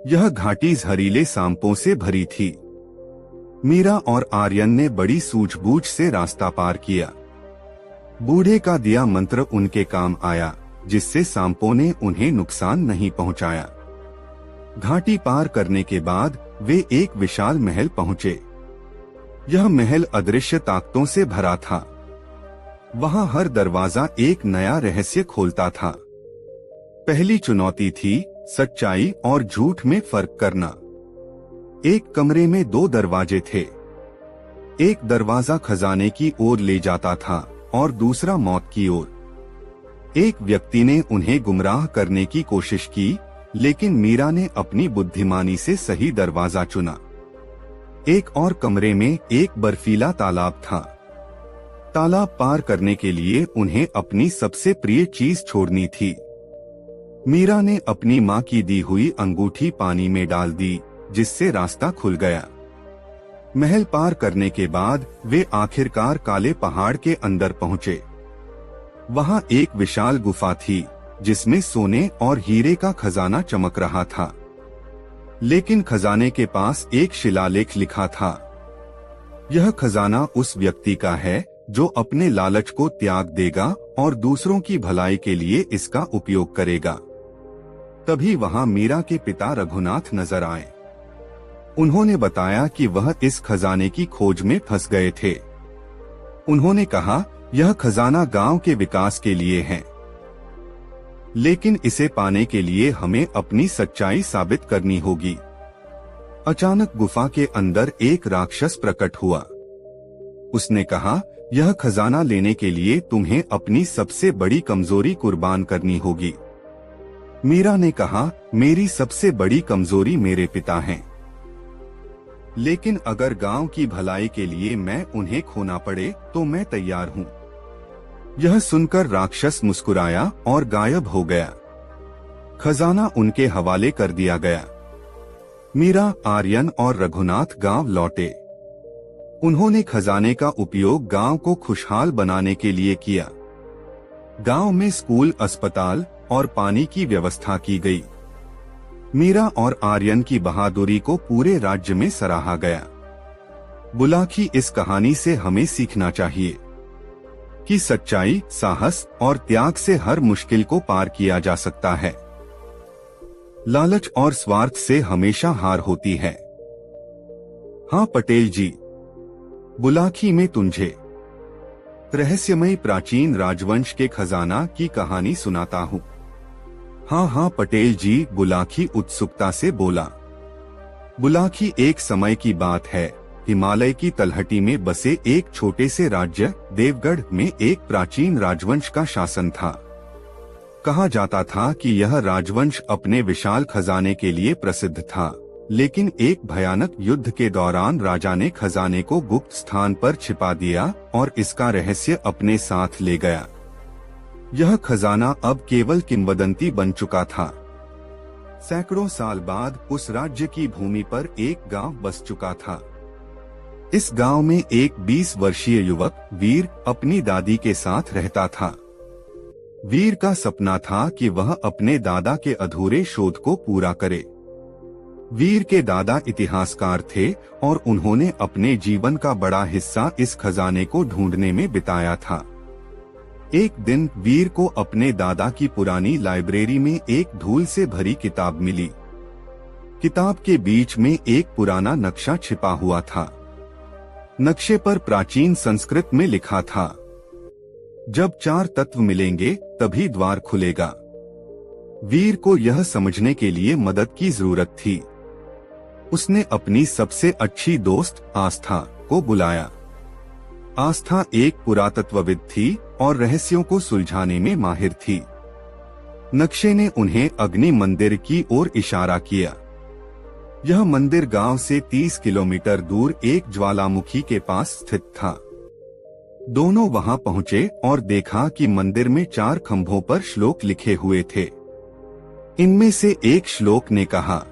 यह घाटी जहरीले सांपों से भरी थी। मीरा और आर्यन ने बड़ी सूझबूझ से रास्ता पार किया। बूढ़े का दिया मंत्र उनके काम आया, जिससे सांपों ने उन्हें नुकसान नहीं पहुंचाया। घाटी पार करने के बाद वे एक विशाल महल पहुंचे। यह महल अदृश्य ताकतों से भरा था। वहां हर दरवाजा एक नया रहस्य खोलता था। पहली चुनौती थी सच्चाई और झूठ में फर्क करना। एक कमरे में 2 दरवाजे थे। एक दरवाजा खजाने की ओर ले जाता था और दूसरा मौत की ओर। एक व्यक्ति ने उन्हें गुमराह करने की कोशिश की, लेकिन मीरा ने अपनी बुद्धिमानी से सही दरवाजा चुना। एक और कमरे में एक बर्फीला तालाब था। तालाब पार करने के लिए उन्हें अपनी सबसे प्रिय चीज छोड़नी थी। मीरा ने अपनी माँ की दी हुई अंगूठी पानी में डाल दी, जिससे रास्ता खुल गया। महल पार करने के बाद वे आखिरकार काले पहाड़ के अंदर पहुँचे। वहां एक विशाल गुफा थी, जिसमें सोने और हीरे का खजाना चमक रहा था। लेकिन खजाने के पास एक शिलालेख लिखा था, यह खजाना उस व्यक्ति का है जो अपने लालच को त्याग देगा और दूसरों की भलाई के लिए इसका उपयोग करेगा। तभी वहां मीरा के पिता रघुनाथ नजर आए। उन्होंने बताया कि वह इस खजाने की खोज में फंस गए थे। उन्होंने कहा, यह खजाना गांव के विकास के लिए है, लेकिन इसे पाने के लिए हमें अपनी सच्चाई साबित करनी होगी। अचानक गुफा के अंदर एक राक्षस प्रकट हुआ। उसने कहा, यह खजाना लेने के लिए तुम्हें अपनी सबसे बड़ी कमजोरी कुर्बान करनी होगी। मीरा ने कहा, मेरी सबसे बड़ी कमजोरी मेरे पिता हैं, लेकिन अगर गांव की भलाई के लिए मैं उन्हें खोना पड़े तो मैं तैयार हूँ। यह सुनकर राक्षस मुस्कुराया और गायब हो गया। खजाना उनके हवाले कर दिया गया। मीरा, आर्यन और रघुनाथ गांव लौटे। उन्होंने खजाने का उपयोग गांव को खुशहाल बनाने के लिए किया। गांव में स्कूल, अस्पताल और पानी की व्यवस्था की गई। मीरा और आर्यन की बहादुरी को पूरे राज्य में सराहा गया। बुलाकी इस कहानी से हमें सीखना चाहिए कि सच्चाई, साहस और त्याग से हर मुश्किल को पार किया जा सकता है। लालच और स्वार्थ से हमेशा हार होती है। हाँ पटेल जी, बुलाकी में तुझे रहस्यमयी प्राचीन राजवंश के खजाना की कहानी सुनाता हूँ। हाँ पटेल जी, बुलाकी उत्सुकता से बोला। बुलाकी, एक समय की बात है, हिमालय की तलहटी में बसे एक छोटे से राज्य देवगढ़ में एक प्राचीन राजवंश का शासन था। कहा जाता था कि यह राजवंश अपने विशाल खजाने के लिए प्रसिद्ध था, लेकिन एक भयानक युद्ध के दौरान राजा ने खजाने को गुप्त स्थान पर छिपा दिया और इसका रहस्य अपने साथ ले गया। यह खजाना अब केवल किंवदंती बन चुका था। सैकड़ों साल बाद उस राज्य की भूमि पर एक गांव बस चुका था। इस गांव में एक 20 वर्षीय युवक वीर अपनी दादी के साथ रहता था। वीर का सपना था कि वह अपने दादा के अधूरे शोध को पूरा करे। वीर के दादा इतिहासकार थे और उन्होंने अपने जीवन का बड़ा हिस्सा इस खजाने को ढूंढने में बिताया था। एक दिन वीर को अपने दादा की पुरानी लाइब्रेरी में एक धूल से भरी किताब मिली। किताब के बीच में एक पुराना नक्शा छिपा हुआ था। नक्शे पर प्राचीन संस्कृत में लिखा था, जब 4 तत्व मिलेंगे तभी द्वार खुलेगा। वीर को यह समझने के लिए मदद की जरूरत थी। उसने अपनी सबसे अच्छी दोस्त आस्था को बुलाया। आस्था एक पुरातत्वविद थी और रहस्यों को सुलझाने में माहिर थी। नक्शे ने उन्हें अग्नि मंदिर की ओर इशारा किया। यह मंदिर गांव से 30 किलोमीटर दूर एक ज्वालामुखी के पास स्थित था। दोनों वहां पहुंचे और देखा कि मंदिर में 4 खंभों पर श्लोक लिखे हुए थे। इनमें से एक श्लोक ने कहा,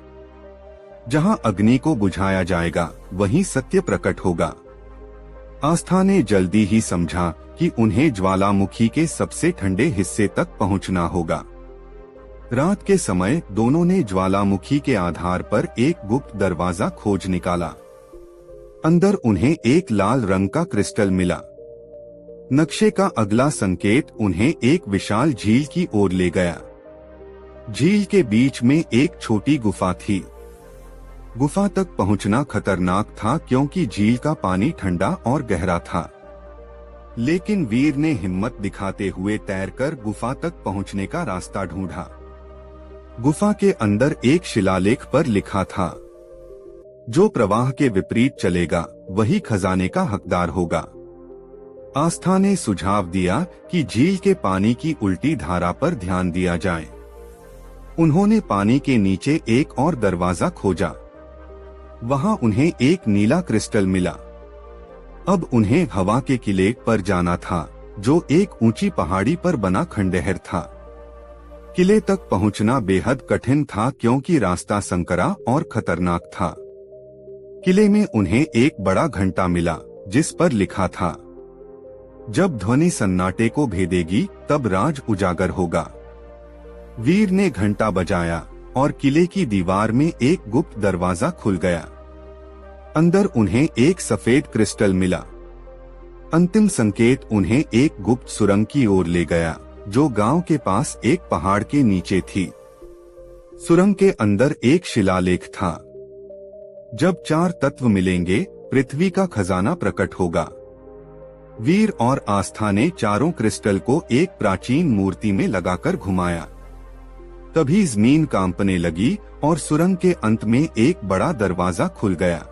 जहां अग्नि को बुझाया जाएगा वहीं सत्य प्रकट होगा। आस्था ने जल्दी ही समझा कि उन्हें ज्वालामुखी के सबसे ठंडे हिस्से तक पहुंचना होगा। रात के समय दोनों ने ज्वालामुखी के आधार पर एक गुप्त दरवाजा खोज निकाला। अंदर उन्हें एक लाल रंग का क्रिस्टल मिला। नक्शे का अगला संकेत उन्हें एक विशाल झील की ओर ले गया। झील के बीच में एक छोटी गुफा थी। गुफा तक पहुंचना खतरनाक था क्योंकि झील का पानी ठंडा और गहरा था, लेकिन वीर ने हिम्मत दिखाते हुए तैरकर गुफा तक पहुंचने का रास्ता ढूंढा। गुफा के अंदर एक शिलालेख पर लिखा था, जो प्रवाह के विपरीत चलेगा वही खजाने का हकदार होगा। आस्था ने सुझाव दिया कि झील के पानी की उल्टी धारा पर ध्यान दिया जाए। उन्होंने पानी के नीचे एक और दरवाजा खोजा। वहां उन्हें एक नीला क्रिस्टल मिला। अब उन्हें हवा के किले पर जाना था, जो एक ऊंची पहाड़ी पर बना खंडहर था। किले तक पहुंचना बेहद कठिन था क्योंकि रास्ता संकरा और खतरनाक था। किले में उन्हें एक बड़ा घंटा मिला जिस पर लिखा था, जब ध्वनि सन्नाटे को भेदेगी तब राज उजागर होगा। वीर ने घंटा बजाया और किले की दीवार में एक गुप्त दरवाजा खुल गया। अंदर उन्हें एक सफेद क्रिस्टल मिला। अंतिम संकेत उन्हें एक गुप्त सुरंग की ओर ले गया, जो गांव के पास एक पहाड़ के नीचे थी। सुरंग के अंदर एक शिलालेख था, जब 4 तत्व मिलेंगे पृथ्वी का खजाना प्रकट होगा। वीर और आस्था ने चारों क्रिस्टल को एक प्राचीन मूर्ति में लगाकर घुमाया। तभी जमीन कांपने लगी और सुरंग के अंत में एक बड़ा दरवाजा खुल गया।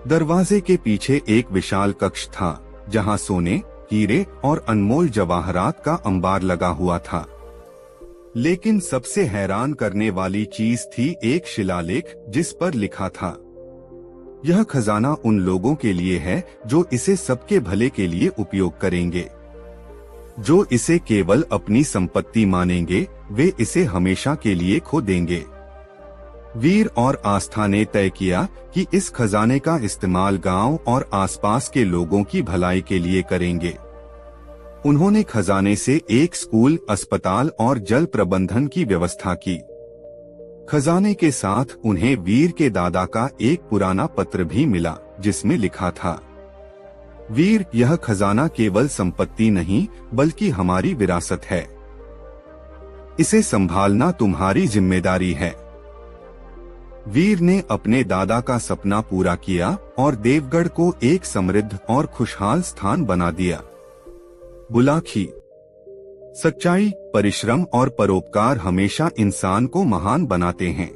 दरवाजे के पीछे एक विशाल कक्ष था, जहां सोने, हीरे और अनमोल जवाहरात का अंबार लगा हुआ था। लेकिन सबसे हैरान करने वाली चीज थी एक शिलालेख जिस पर लिखा था, यह खजाना उन लोगों के लिए है जो इसे सबके भले के लिए उपयोग करेंगे। जो इसे केवल अपनी संपत्ति मानेंगे वे इसे हमेशा के लिए खो देंगे। वीर और आस्था ने तय किया कि इस खजाने का इस्तेमाल गांव और आसपास के लोगों की भलाई के लिए करेंगे। उन्होंने खजाने से एक स्कूल, अस्पताल और जल प्रबंधन की व्यवस्था की। खजाने के साथ उन्हें वीर के दादा का एक पुराना पत्र भी मिला जिसमें लिखा था, वीर, यह खजाना केवल संपत्ति नहीं बल्कि हमारी विरासत है। इसे संभालना तुम्हारी जिम्मेदारी है। वीर ने अपने दादा का सपना पूरा किया और देवगढ़ को एक समृद्ध और खुशहाल स्थान बना दिया। बुलाखी। सच्चाई, परिश्रम और परोपकार हमेशा इंसान को महान बनाते हैं।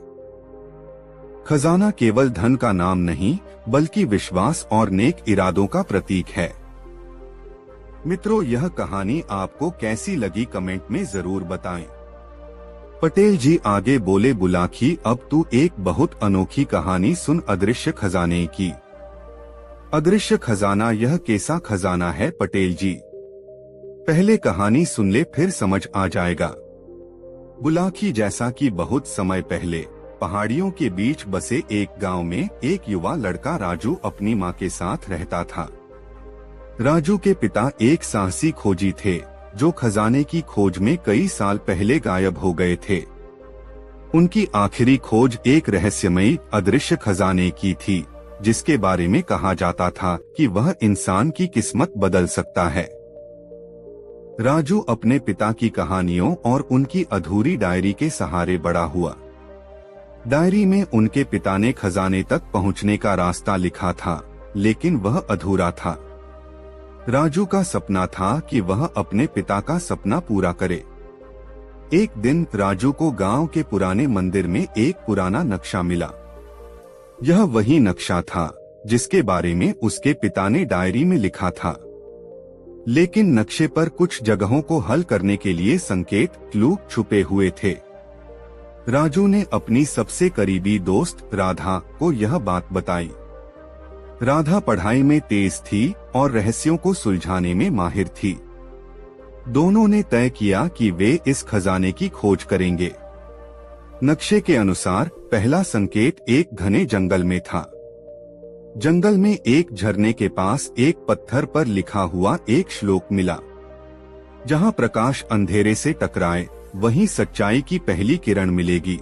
खजाना केवल धन का नाम नहीं, बल्कि विश्वास और नेक इरादों का प्रतीक है। मित्रों, यह कहानी आपको कैसी लगी कमेंट में जरूर बताएं। पटेल जी आगे बोले, बुलाखी, अब तू एक बहुत अनोखी कहानी सुन अदृश्य खजाने की। अदृश्य खजाना, यह कैसा खजाना है पटेल जी? पहले कहानी सुन ले, फिर समझ आ जाएगा। बुलाखी, जैसा कि बहुत समय पहले पहाड़ियों के बीच बसे एक गांव में एक युवा लड़का राजू अपनी मां के साथ रहता था। राजू के पिता एक साहसी खोजी थे जो खजाने की खोज में कई साल पहले गायब हो गए थे। उनकी आखिरी खोज एक रहस्यमयी अदृश्य खजाने की थी, जिसके बारे में कहा जाता था कि वह इंसान की किस्मत बदल सकता है। राजू अपने पिता की कहानियों और उनकी अधूरी डायरी के सहारे बड़ा हुआ। डायरी में उनके पिता ने खजाने तक पहुंचने का रास्ता लिखा था, लेकिन वह अधूरा था। राजू का सपना था कि वह अपने पिता का सपना पूरा करे। एक दिन राजू को गांव के पुराने मंदिर में एक पुराना नक्शा मिला। यह वही नक्शा था जिसके बारे में उसके पिता ने डायरी में लिखा था, लेकिन नक्शे पर कुछ जगहों को हल करने के लिए संकेत, क्लू छुपे हुए थे। राजू ने अपनी सबसे करीबी दोस्त राधा को यह बात बताई। राधा पढ़ाई में तेज थी और रहस्यों को सुलझाने में माहिर थी। दोनों ने तय किया कि वे इस खजाने की खोज करेंगे। नक्शे के अनुसार पहला संकेत एक घने जंगल में था। जंगल में एक झरने के पास एक पत्थर पर लिखा हुआ एक श्लोक मिला। जहां प्रकाश अंधेरे से टकराए, वहीं सच्चाई की पहली किरण मिलेगी।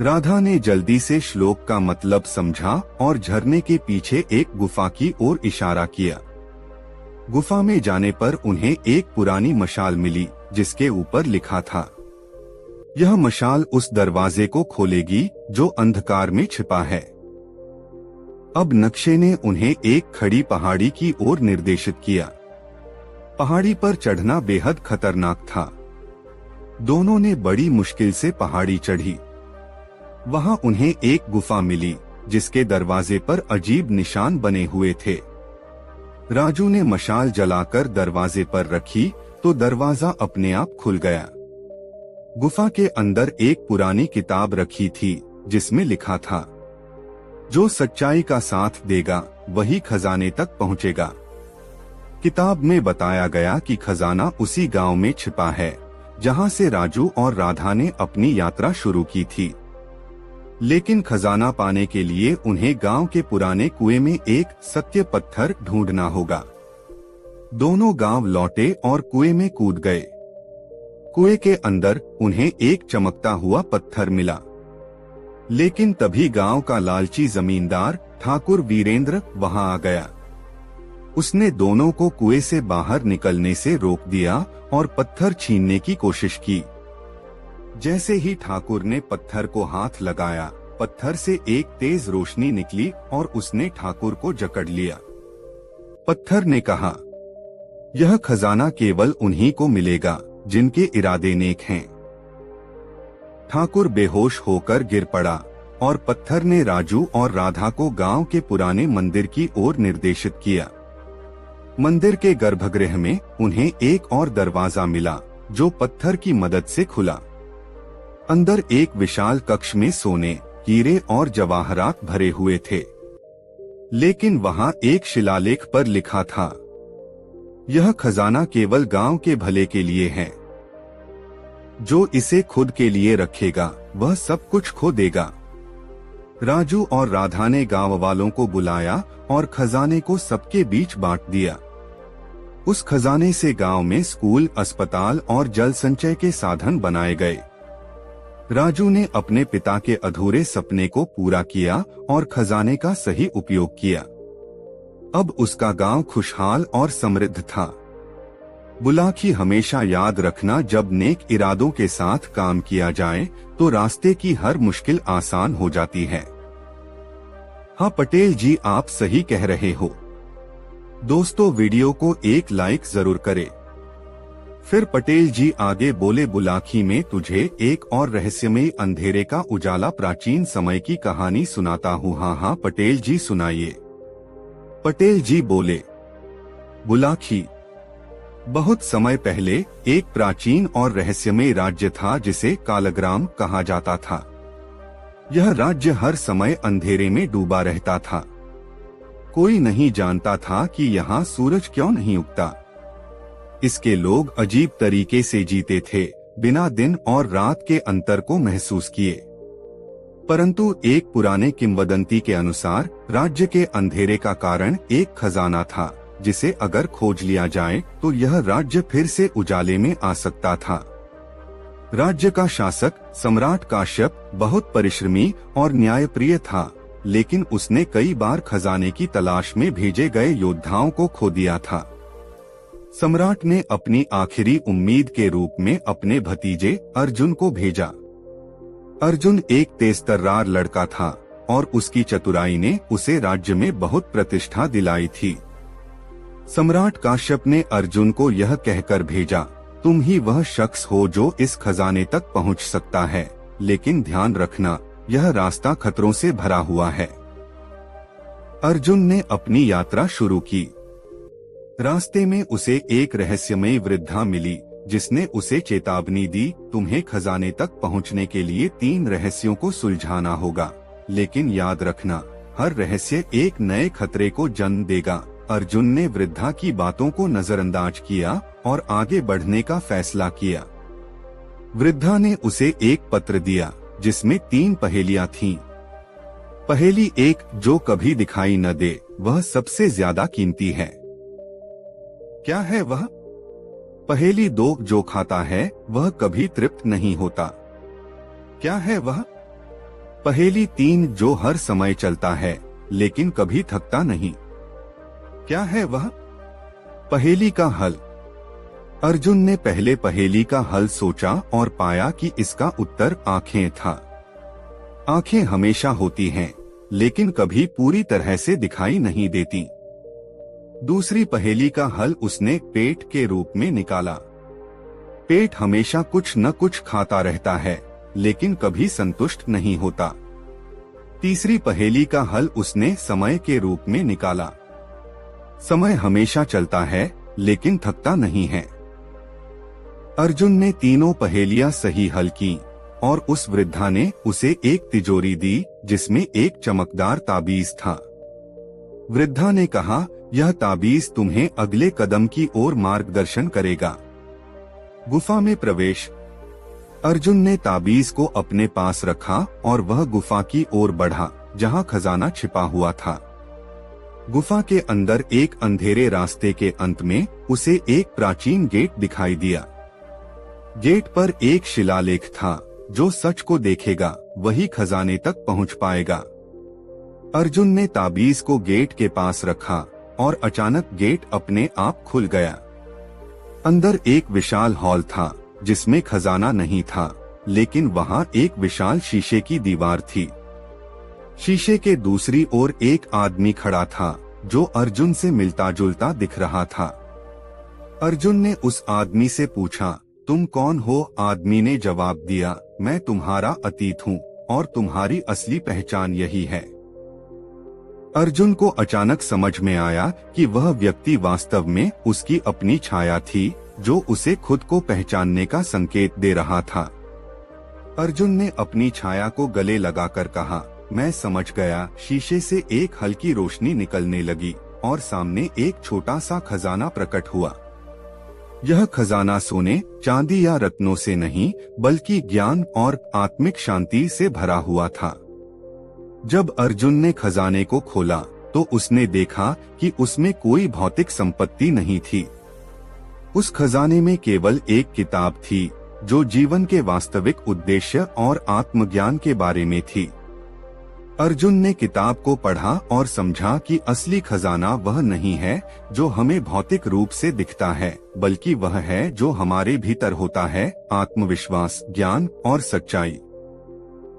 राधा ने जल्दी से श्लोक का मतलब समझा और झरने के पीछे एक गुफा की ओर इशारा किया। गुफा में जाने पर उन्हें एक पुरानी मशाल मिली, जिसके ऊपर लिखा था, यह मशाल उस दरवाजे को खोलेगी जो अंधकार में छिपा है। अब नक्शे ने उन्हें एक खड़ी पहाड़ी की ओर निर्देशित किया। पहाड़ी पर चढ़ना बेहद खतरनाक था। दोनों ने बड़ी मुश्किल से पहाड़ी चढ़ी। वहां उन्हें एक गुफा मिली, जिसके दरवाजे पर अजीब निशान बने हुए थे। राजू ने मशाल जलाकर दरवाजे पर रखी तो दरवाजा अपने आप खुल गया। गुफा के अंदर एक पुरानी किताब रखी थी, जिसमें लिखा था, जो सच्चाई का साथ देगा वही खजाने तक पहुंचेगा। किताब में बताया गया कि खजाना उसी गांव में छिपा है, जहां से राजू और राधा ने अपनी यात्रा शुरू की थी। लेकिन खजाना पाने के लिए उन्हें गांव के पुराने कुएं में एक सत्य पत्थर ढूंढना होगा। दोनों गांव लौटे और कुएं में कूद गए। कुएं के अंदर उन्हें एक चमकता हुआ पत्थर मिला, लेकिन तभी गांव का लालची जमींदार ठाकुर वीरेंद्र वहां आ गया। उसने दोनों को कुएं से बाहर निकलने से रोक दिया और पत्थर छीनने की कोशिश की। जैसे ही ठाकुर ने पत्थर को हाथ लगाया, पत्थर से एक तेज रोशनी निकली और उसने ठाकुर को जकड़ लिया। पत्थर ने कहा, यह खजाना केवल उन्हीं को मिलेगा जिनके इरादे नेक हैं। ठाकुर बेहोश होकर गिर पड़ा और पत्थर ने राजू और राधा को गांव के पुराने मंदिर की ओर निर्देशित किया। मंदिर के गर्भगृह में उन्हें एक और दरवाजा मिला, जो पत्थर की मदद से खुला। अंदर एक विशाल कक्ष में सोने, हीरे और जवाहरात भरे हुए थे, लेकिन वहां एक शिलालेख पर लिखा था, यह खजाना केवल गांव के भले के लिए है। जो इसे खुद के लिए रखेगा वह सब कुछ खो देगा। राजू और राधा ने गांव वालों को बुलाया और खजाने को सबके बीच बांट दिया। उस खजाने से गांव में स्कूल, अस्पताल और जल संचय के साधन बनाए गए। राजू ने अपने पिता के अधूरे सपने को पूरा किया और खजाने का सही उपयोग किया। अब उसका गांव खुशहाल और समृद्ध था। बुलाखी, हमेशा याद रखना, जब नेक इरादों के साथ काम किया जाए तो रास्ते की हर मुश्किल आसान हो जाती है। हाँ पटेल जी, आप सही कह रहे हो। दोस्तों, वीडियो को एक लाइक जरूर करें। फिर पटेल जी आगे बोले, बुलाखी में तुझे एक और रहस्यमय अंधेरे का उजाला प्राचीन समय की कहानी सुनाता हूँ। हाँ, पटेल जी सुनाइए। पटेल जी बोले, बुलाखी। बहुत समय पहले एक प्राचीन और रहस्यमय राज्य था जिसे कालग्राम कहा जाता था। यह राज्य हर समय अंधेरे में डूबा रहता था। कोई नहीं जानता था कि यहाँ सूरज क्यों नहीं उगता। इसके लोग अजीब तरीके से जीते थे, बिना दिन और रात के अंतर को महसूस किए। परंतु एक पुराने किंवदंती के अनुसार राज्य के अंधेरे का कारण एक खजाना था, जिसे अगर खोज लिया जाए तो यह राज्य फिर से उजाले में आ सकता था। राज्य का शासक सम्राट काश्यप बहुत परिश्रमी और न्यायप्रिय था, लेकिन उसने कई बार खजाने की तलाश में भेजे गए योद्धाओं को खो दिया था। सम्राट ने अपनी आखिरी उम्मीद के रूप में अपने भतीजे अर्जुन को भेजा। अर्जुन एक तेजतर्रार लड़का था और उसकी चतुराई ने उसे राज्य में बहुत प्रतिष्ठा दिलाई थी। सम्राट काश्यप ने अर्जुन को यह कहकर भेजा, तुम ही वह शख्स हो जो इस खजाने तक पहुंच सकता है, लेकिन ध्यान रखना, यह रास्ता खतरों से भरा हुआ है। अर्जुन ने अपनी यात्रा शुरू की। रास्ते में उसे एक रहस्यमयी वृद्धा मिली, जिसने उसे चेतावनी दी, तुम्हें खजाने तक पहुंचने के लिए 3 रहस्यों को सुलझाना होगा, लेकिन याद रखना, हर रहस्य एक नए खतरे को जन्म देगा। अर्जुन ने वृद्धा की बातों को नजरअंदाज किया और आगे बढ़ने का फैसला किया। वृद्धा ने उसे एक पत्र दिया जिसमें 3 पहेलियां थीं। पहेली 1, जो कभी दिखाई न दे वह सबसे ज्यादा कीमती है। क्या है वह? पहेली 2, जो खाता है वह कभी तृप्त नहीं होता। क्या है वह? पहेली 3, जो हर समय चलता है लेकिन कभी थकता नहीं। क्या है वह? पहेली का हल। अर्जुन ने पहले पहेली का हल सोचा और पाया कि इसका उत्तर आंखें था। आंखें हमेशा होती हैं, लेकिन कभी पूरी तरह से दिखाई नहीं देती। दूसरी पहेली का हल उसने पेट के रूप में निकाला। पेट हमेशा कुछ न कुछ खाता रहता है, लेकिन कभी संतुष्ट नहीं होता। तीसरी पहेली का हल उसने समय के रूप में निकाला। समय हमेशा चलता है, लेकिन थकता नहीं है। अर्जुन ने तीनों पहेलियां सही हल की और उस वृद्धा ने उसे एक तिजोरी दी जिसमें एक चमकदार ताबीज था। वृद्धा ने कहा, यह ताबीज तुम्हें अगले कदम की ओर मार्गदर्शन करेगा। गुफा में प्रवेश। अर्जुन ने ताबीज को अपने पास रखा और वह गुफा की ओर बढ़ा जहां खजाना छिपा हुआ था। गुफा के अंदर एक अंधेरे रास्ते के अंत में उसे एक प्राचीन गेट दिखाई दिया। गेट पर एक शिलालेख था, जो सच को देखेगा वही खजाने तक पहुंच पाएगा। अर्जुन ने ताबीज को गेट के पास रखा और अचानक गेट अपने आप खुल गया। अंदर एक विशाल हॉल था जिसमें खजाना नहीं था, लेकिन वहां एक विशाल शीशे की दीवार थी। शीशे के दूसरी ओर एक आदमी खड़ा था जो अर्जुन से मिलता जुलता दिख रहा था। अर्जुन ने उस आदमी से पूछा, तुम कौन हो? आदमी ने जवाब दिया, मैं तुम्हारा अतीत हूँ और तुम्हारी असली पहचान यही है। अर्जुन को अचानक समझ में आया कि वह व्यक्ति वास्तव में उसकी अपनी छाया थी, जो उसे खुद को पहचानने का संकेत दे रहा था। अर्जुन ने अपनी छाया को गले लगाकर कहा, मैं समझ गया। शीशे से एक हल्की रोशनी निकलने लगी और सामने एक छोटा सा खजाना प्रकट हुआ। यह खजाना सोने, चांदी या रत्नों से नहीं, बल्कि ज्ञान और आत्मिक शांति से भरा हुआ था। जब अर्जुन ने खजाने को खोला तो उसने देखा कि उसमें कोई भौतिक संपत्ति नहीं थी। उस खजाने में केवल एक किताब थी जो जीवन के वास्तविक उद्देश्य और आत्मज्ञान के बारे में थी। अर्जुन ने किताब को पढ़ा और समझा कि असली खजाना वह नहीं है जो हमें भौतिक रूप से दिखता है, बल्कि वह है जो हमारे भीतर होता है, आत्मविश्वास, ज्ञान और सच्चाई।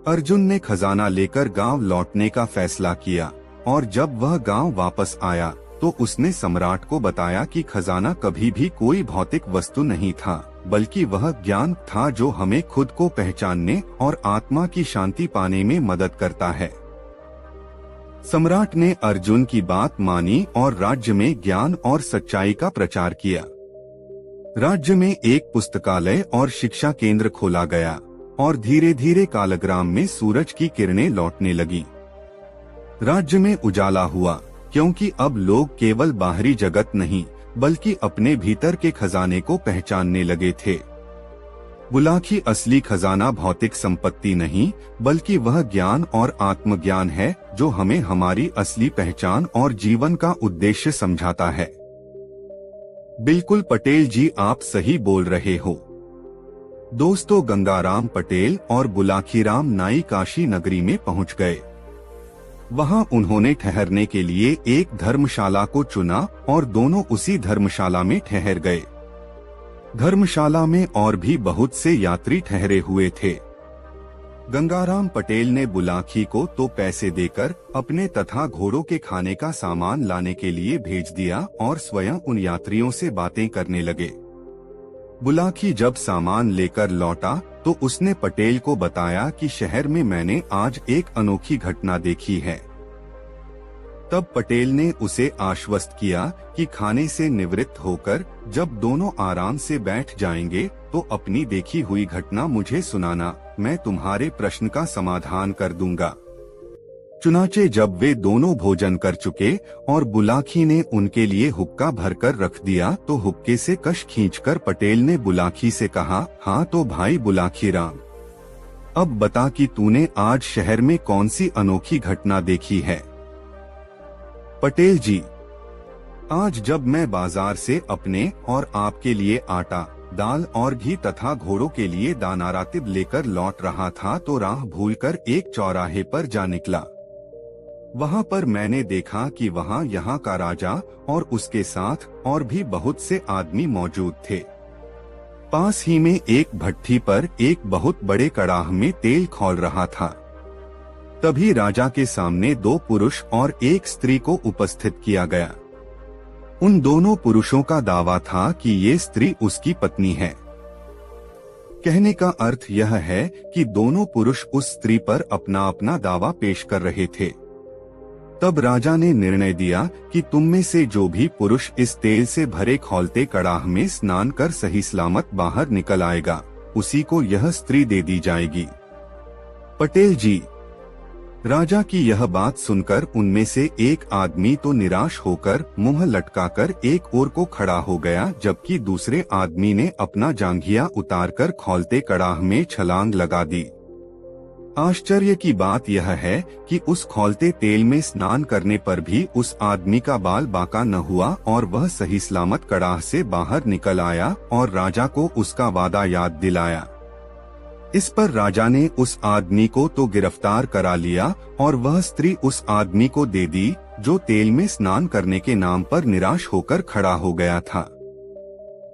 अर्जुन ने खजाना लेकर गांव लौटने का फैसला किया और जब वह गांव वापस आया तो उसने सम्राट को बताया कि खजाना कभी भी कोई भौतिक वस्तु नहीं था, बल्कि वह ज्ञान था जो हमें खुद को पहचानने और आत्मा की शांति पाने में मदद करता है। सम्राट ने अर्जुन की बात मानी और राज्य में ज्ञान और सच्चाई का प्रचार किया। राज्य में एक पुस्तकालय और शिक्षा केंद्र खोला गया और धीरे धीरे कालग्राम में सूरज की किरणें लौटने लगी। राज्य में उजाला हुआ, क्योंकि अब लोग केवल बाहरी जगत नहीं बल्कि अपने भीतर के खजाने को पहचानने लगे थे। बुलाकी असली खजाना भौतिक संपत्ति नहीं, बल्कि वह ज्ञान और आत्मज्ञान है जो हमें हमारी असली पहचान और जीवन का उद्देश्य समझाता है। बिल्कुल पटेल जी, आप सही बोल रहे हो। दोस्तों, गंगाराम पटेल और बुलाकीराम नाई काशी नगरी में पहुंच गए। वहां उन्होंने ठहरने के लिए एक धर्मशाला को चुना और दोनों उसी धर्मशाला में ठहर गए। धर्मशाला में और भी बहुत से यात्री ठहरे हुए थे। गंगाराम पटेल ने बुलाकी को तो पैसे देकर अपने तथा घोड़ों के खाने का सामान लाने के लिए भेज दिया और स्वयं उन यात्रियों से बातें करने लगे। बुलाकी जब सामान लेकर लौटा तो उसने पटेल को बताया कि शहर में मैंने आज एक अनोखी घटना देखी है। तब पटेल ने उसे आश्वस्त किया कि खाने से निवृत्त होकर जब दोनों आराम से बैठ जाएंगे तो अपनी देखी हुई घटना मुझे सुनाना, मैं तुम्हारे प्रश्न का समाधान कर दूंगा। चुनाचे जब वे दोनों भोजन कर चुके और बुलाकी ने उनके लिए हुक्का भरकर रख दिया तो हुक्के से कश खींचकर पटेल ने बुलाकी से कहा, हाँ तो भाई बुलाकीराम, अब बता कि तूने आज शहर में कौन सी अनोखी घटना देखी है। पटेल जी, आज जब मैं बाजार से अपने और आपके लिए आटा, दाल और घी तथा घोड़ों के लिए दाना रातिब लेकर लौट रहा था तो राह भूलकर एक चौराहे पर जा निकला। वहां पर मैंने देखा कि वहां यहाँ का राजा और उसके साथ और भी बहुत से आदमी मौजूद थे। पास ही में एक भट्ठी पर एक बहुत बड़े कड़ाह में तेल खौल रहा था। तभी राजा के सामने दो पुरुष और एक स्त्री को उपस्थित किया गया। उन दोनों पुरुषों का दावा था कि ये स्त्री उसकी पत्नी है। कहने का अर्थ यह है कि दोनों पुरुष उस स्त्री पर अपना अपना दावा पेश कर रहे थे। तब राजा ने निर्णय दिया कि तुम में से जो भी पुरुष इस तेल से भरे खौलते कड़ाह में स्नान कर सही सलामत बाहर निकल आएगा, उसी को यह स्त्री दे दी जाएगी। पटेल जी, राजा की यह बात सुनकर उनमें से एक आदमी तो निराश होकर मुंह लटकाकर एक ओर को खड़ा हो गया, जबकि दूसरे आदमी ने अपना जांघिया उतारकर खौलते कड़ाह में छलांग लगा दी। आश्चर्य की बात यह है कि उस खौलते तेल में स्नान करने पर भी उस आदमी का बाल बांका न हुआ और वह सही सलामत कड़ाह से बाहर निकल आया और राजा को उसका वादा याद दिलाया। इस पर राजा ने उस आदमी को तो गिरफ्तार करा लिया और वह स्त्री उस आदमी को दे दी जो तेल में स्नान करने के नाम पर निराश होकर खड़ा हो गया था।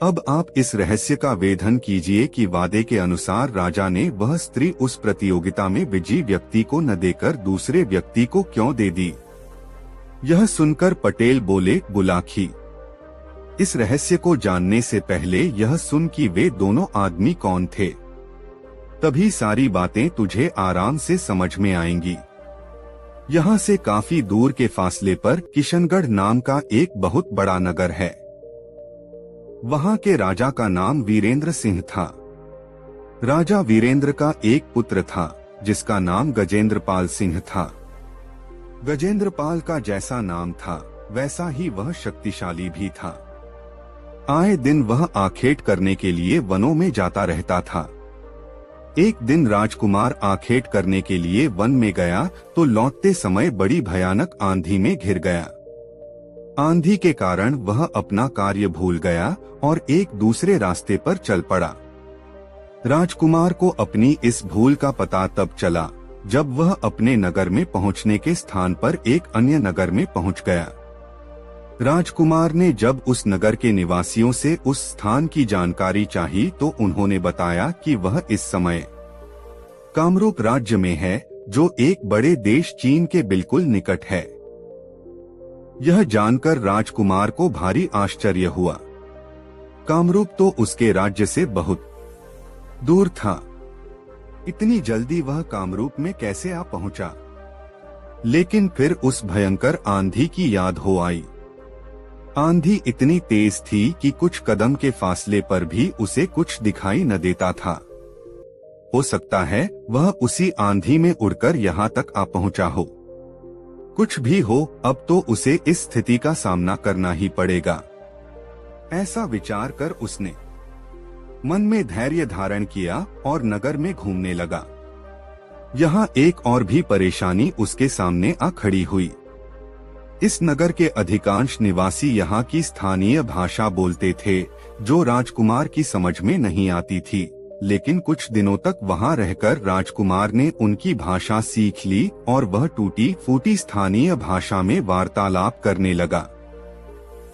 अब आप इस रहस्य का वेधन कीजिए कि वादे के अनुसार राजा ने वह स्त्री उस प्रतियोगिता में विजयी व्यक्ति को न देकर दूसरे व्यक्ति को क्यों दे दी। यह सुनकर पटेल बोले, बुलाकी, इस रहस्य को जानने से पहले यह सुन कि वे दोनों आदमी कौन थे, तभी सारी बातें तुझे आराम से समझ में आएंगी। यहाँ से काफी दूर के फासले पर किशनगढ़ नाम का एक बहुत बड़ा नगर है। वहाँ के राजा का नाम वीरेंद्र सिंह था। राजा वीरेंद्र का एक पुत्र था जिसका नाम गजेंद्रपाल सिंह था। गजेंद्रपाल का जैसा नाम था वैसा ही वह शक्तिशाली भी था। आए दिन वह आखेट करने के लिए वनों में जाता रहता था। एक दिन राजकुमार आखेट करने के लिए वन में गया तो लौटते समय बड़ी भयानक आंधी में घिर गया। आंधी के कारण वह अपना कार्य भूल गया और एक दूसरे रास्ते पर चल पड़ा। राजकुमार को अपनी इस भूल का पता तब चला जब वह अपने नगर में पहुंचने के स्थान पर एक अन्य नगर में पहुंच गया। राजकुमार ने जब उस नगर के निवासियों से उस स्थान की जानकारी चाही तो उन्होंने बताया कि वह इस समय कामरूप राज्य में है, जो एक बड़े देश चीन के बिल्कुल निकट है। यह जानकर राजकुमार को भारी आश्चर्य हुआ। कामरूप तो उसके राज्य से बहुत दूर था। इतनी जल्दी वह कामरूप में कैसे आ पहुंचा? लेकिन फिर उस भयंकर आंधी की याद हो आई। आंधी इतनी तेज थी कि कुछ कदम के फासले पर भी उसे कुछ दिखाई न देता था। हो सकता है वह उसी आंधी में उड़कर यहाँ तक आ पहुंचा हो। कुछ भी हो, अब तो उसे इस स्थिति का सामना करना ही पड़ेगा। ऐसा विचार कर उसने मन में धैर्य धारण किया और नगर में घूमने लगा। यहाँ एक और भी परेशानी उसके सामने आ खड़ी हुई। इस नगर के अधिकांश निवासी यहाँ की स्थानीय भाषा बोलते थे, जो राजकुमार की समझ में नहीं आती थी। लेकिन कुछ दिनों तक वहाँ रहकर राजकुमार ने उनकी भाषा सीख ली और वह टूटी फूटी स्थानीय भाषा में वार्तालाप करने लगा।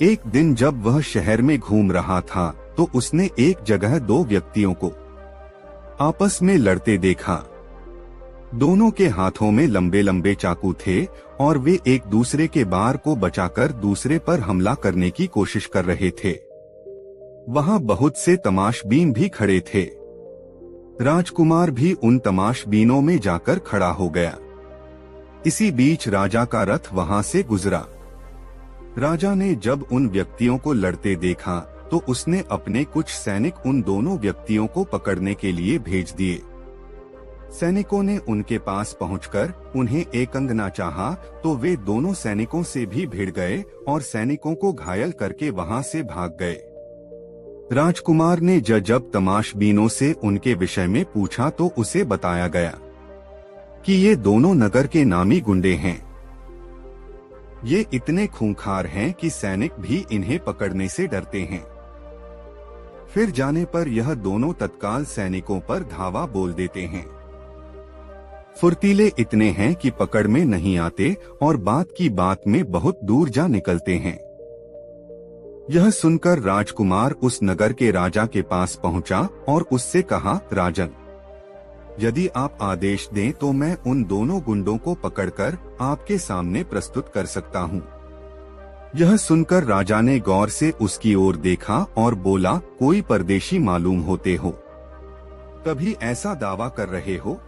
एक दिन जब वह शहर में घूम रहा था तो उसने एक जगह दो व्यक्तियों को आपस में लड़ते देखा। दोनों के हाथों में लंबे लंबे चाकू थे और वे एक दूसरे के बार को बचाकर दूसरे पर हमला करने की कोशिश कर रहे थे। वहां बहुत से तमाशबीन भी खड़े थे। राजकुमार भी उन तमाशबीनों में जाकर खड़ा हो गया। इसी बीच राजा का रथ वहां से गुजरा। राजा ने जब उन व्यक्तियों को लड़ते देखा तो उसने अपने कुछ सैनिक उन दोनों व्यक्तियों को पकड़ने के लिए भेज दिए। सैनिकों ने उनके पास पहुंचकर उन्हें एकंगना चाहा तो वे दोनों सैनिकों से भी भिड़ गए और सैनिकों को घायल करके वहां से भाग गए। राजकुमार ने जब तमाशबीनों से उनके विषय में पूछा तो उसे बताया गया कि ये दोनों नगर के नामी गुंडे हैं। ये इतने खूंखार हैं कि सैनिक भी इन्हें पकड़ने से डरते हैं। फिर जाने पर यह दोनों तत्काल सैनिकों पर धावा बोल देते हैं। फुर्तीले इतने हैं कि पकड़ में नहीं आते और बात की बात में बहुत दूर जा निकलते हैं। यह सुनकर राजकुमार उस नगर के राजा के पास पहुंचा और उससे कहा, राजन, यदि आप आदेश दें तो मैं उन दोनों गुंडों को पकड़कर आपके सामने प्रस्तुत कर सकता हूं। यह सुनकर राजा ने गौर से उसकी ओर देखा और बोला, कोई परदेशी मालूम होते हो, तभी ऐसा दावा कर रहे हो?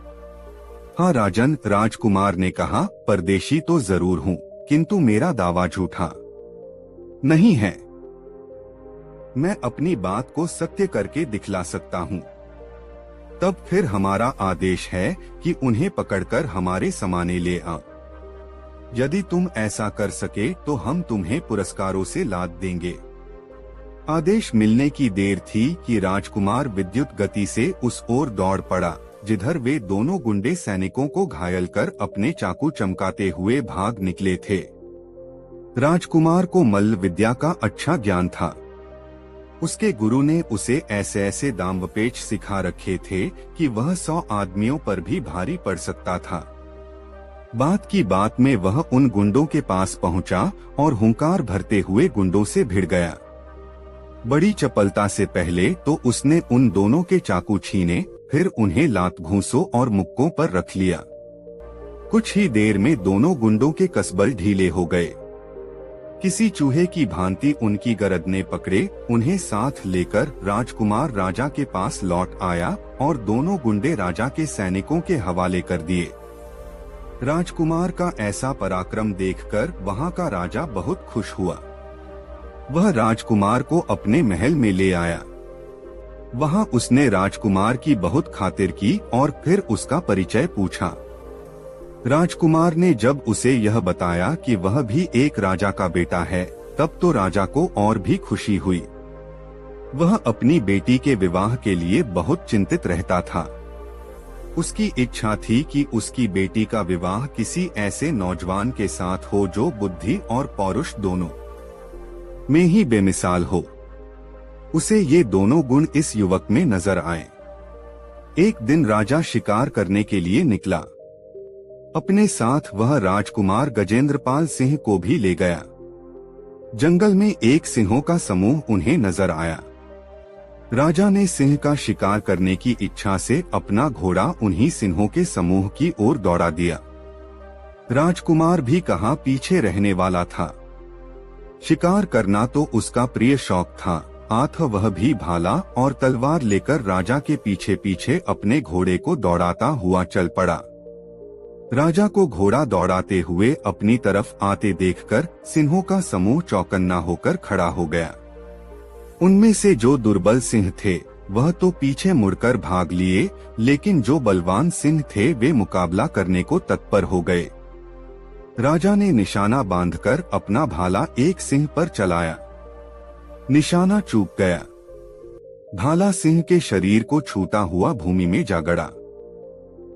हाँ राजन, राजकुमार ने कहा, परदेशी तो जरूर हूँ, किंतु मेरा दावा झूठा नहीं है। मैं अपनी बात को सत्य करके दिखला सकता हूँ। तब फिर हमारा आदेश है कि उन्हें पकड़कर हमारे समाने ले आ। यदि तुम ऐसा कर सके तो हम तुम्हें पुरस्कारों से लाद देंगे। आदेश मिलने की देर थी कि राजकुमार विद्युत गति से उस ओर दौड़ पड़ा जिधर वे दोनों गुंडे सैनिकों को घायल कर अपने चाकू चमकाते हुए भाग निकले थे। राजकुमार को मल्ल विद्या का अच्छा ज्ञान था। उसके गुरु ने उसे ऐसे ऐसे दांवपेच सिखा रखे थे कि वह 100 आदमियों पर भी भारी पड़ सकता था। बात की बात में वह उन गुंडों के पास पहुंचा और हुंकार भरते हुए गुंडों से भिड़ गया। बड़ी चपलता से पहले तो उसने उन दोनों के चाकू छीने, फिर उन्हें लात घूंसों और मुक्कों पर रख लिया। कुछ ही देर में दोनों गुंडों के कसबल ढीले हो गए। किसी चूहे की भांति उनकी गरदनें पकड़े उन्हें साथ लेकर राजकुमार राजा के पास लौट आया और दोनों गुंडे राजा के सैनिकों के हवाले कर दिए। राजकुमार का ऐसा पराक्रम देखकर वहां का राजा बहुत खुश हुआ। वह राजकुमार को अपने महल में ले आया। वहां उसने राजकुमार की बहुत खातिर की और फिर उसका परिचय पूछा। राजकुमार ने जब उसे यह बताया कि वह भी एक राजा का बेटा है, तब तो राजा को और भी खुशी हुई। वह अपनी बेटी के विवाह के लिए बहुत चिंतित रहता था। उसकी इच्छा थी कि उसकी बेटी का विवाह किसी ऐसे नौजवान के साथ हो जो बुद्धि और पौरुष दोनों में ही बेमिसाल हो। उसे ये दोनों गुण इस युवक में नजर आए। एक दिन राजा शिकार करने के लिए निकला। अपने साथ वह राजकुमार गजेंद्रपाल सिंह को भी ले गया। जंगल में एक सिंहों का समूह उन्हें नजर आया। राजा ने सिंह का शिकार करने की इच्छा से अपना घोड़ा उन्हीं सिंहों के समूह की ओर दौड़ा दिया। राजकुमार भी कहाँ पीछे रहने वाला था। शिकार करना तो उसका प्रिय शौक था, अतः वह भी भाला और तलवार लेकर राजा के पीछे पीछे अपने घोड़े को दौड़ाता हुआ चल पड़ा। राजा को घोड़ा दौड़ाते हुए अपनी तरफ आते देखकर सिंहों का समूह चौकन्ना होकर खड़ा हो गया। उनमें से जो दुर्बल सिंह थे वह तो पीछे मुड़कर भाग लिए, लेकिन जो बलवान सिंह थे वे मुकाबला करने को तत्पर हो गए। राजा ने निशाना बांधकर अपना भाला एक सिंह पर चलाया। निशाना चूक गया। भाला सिंह के शरीर को छूता हुआ भूमि में जा गड़ा।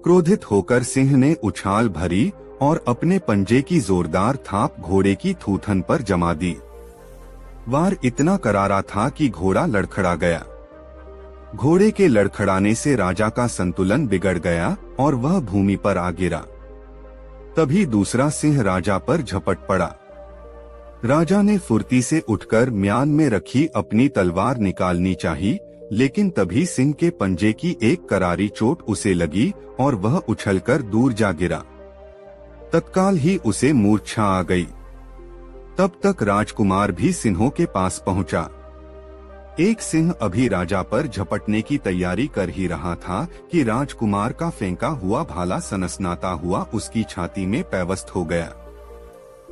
क्रोधित होकर सिंह ने उछाल भरी और अपने पंजे की जोरदार थाप घोड़े की थूथन पर जमा दी। वार इतना करारा था कि घोड़ा लड़खड़ा गया। घोड़े के लड़खड़ाने से राजा का संतुलन बिगड़ गया और वह भूमि पर आ गिरा। तभी दूसरा सिंह राजा पर झपट पड़ा। राजा ने फुर्ती से उठकर म्यान में रखी अपनी तलवार निकालनी चाहिए, लेकिन तभी सिंह के पंजे की एक करारी चोट उसे लगी और वह उछलकर दूर जा गिरा। तत्काल ही उसे मूर्छा आ गई। तब तक राजकुमार भी सिंहों के पास पहुंचा। एक सिंह अभी राजा पर झपटने की तैयारी कर ही रहा था कि राजकुमार का फेंका हुआ भाला सनसनाता हुआ उसकी छाती में पैवस्त हो गया।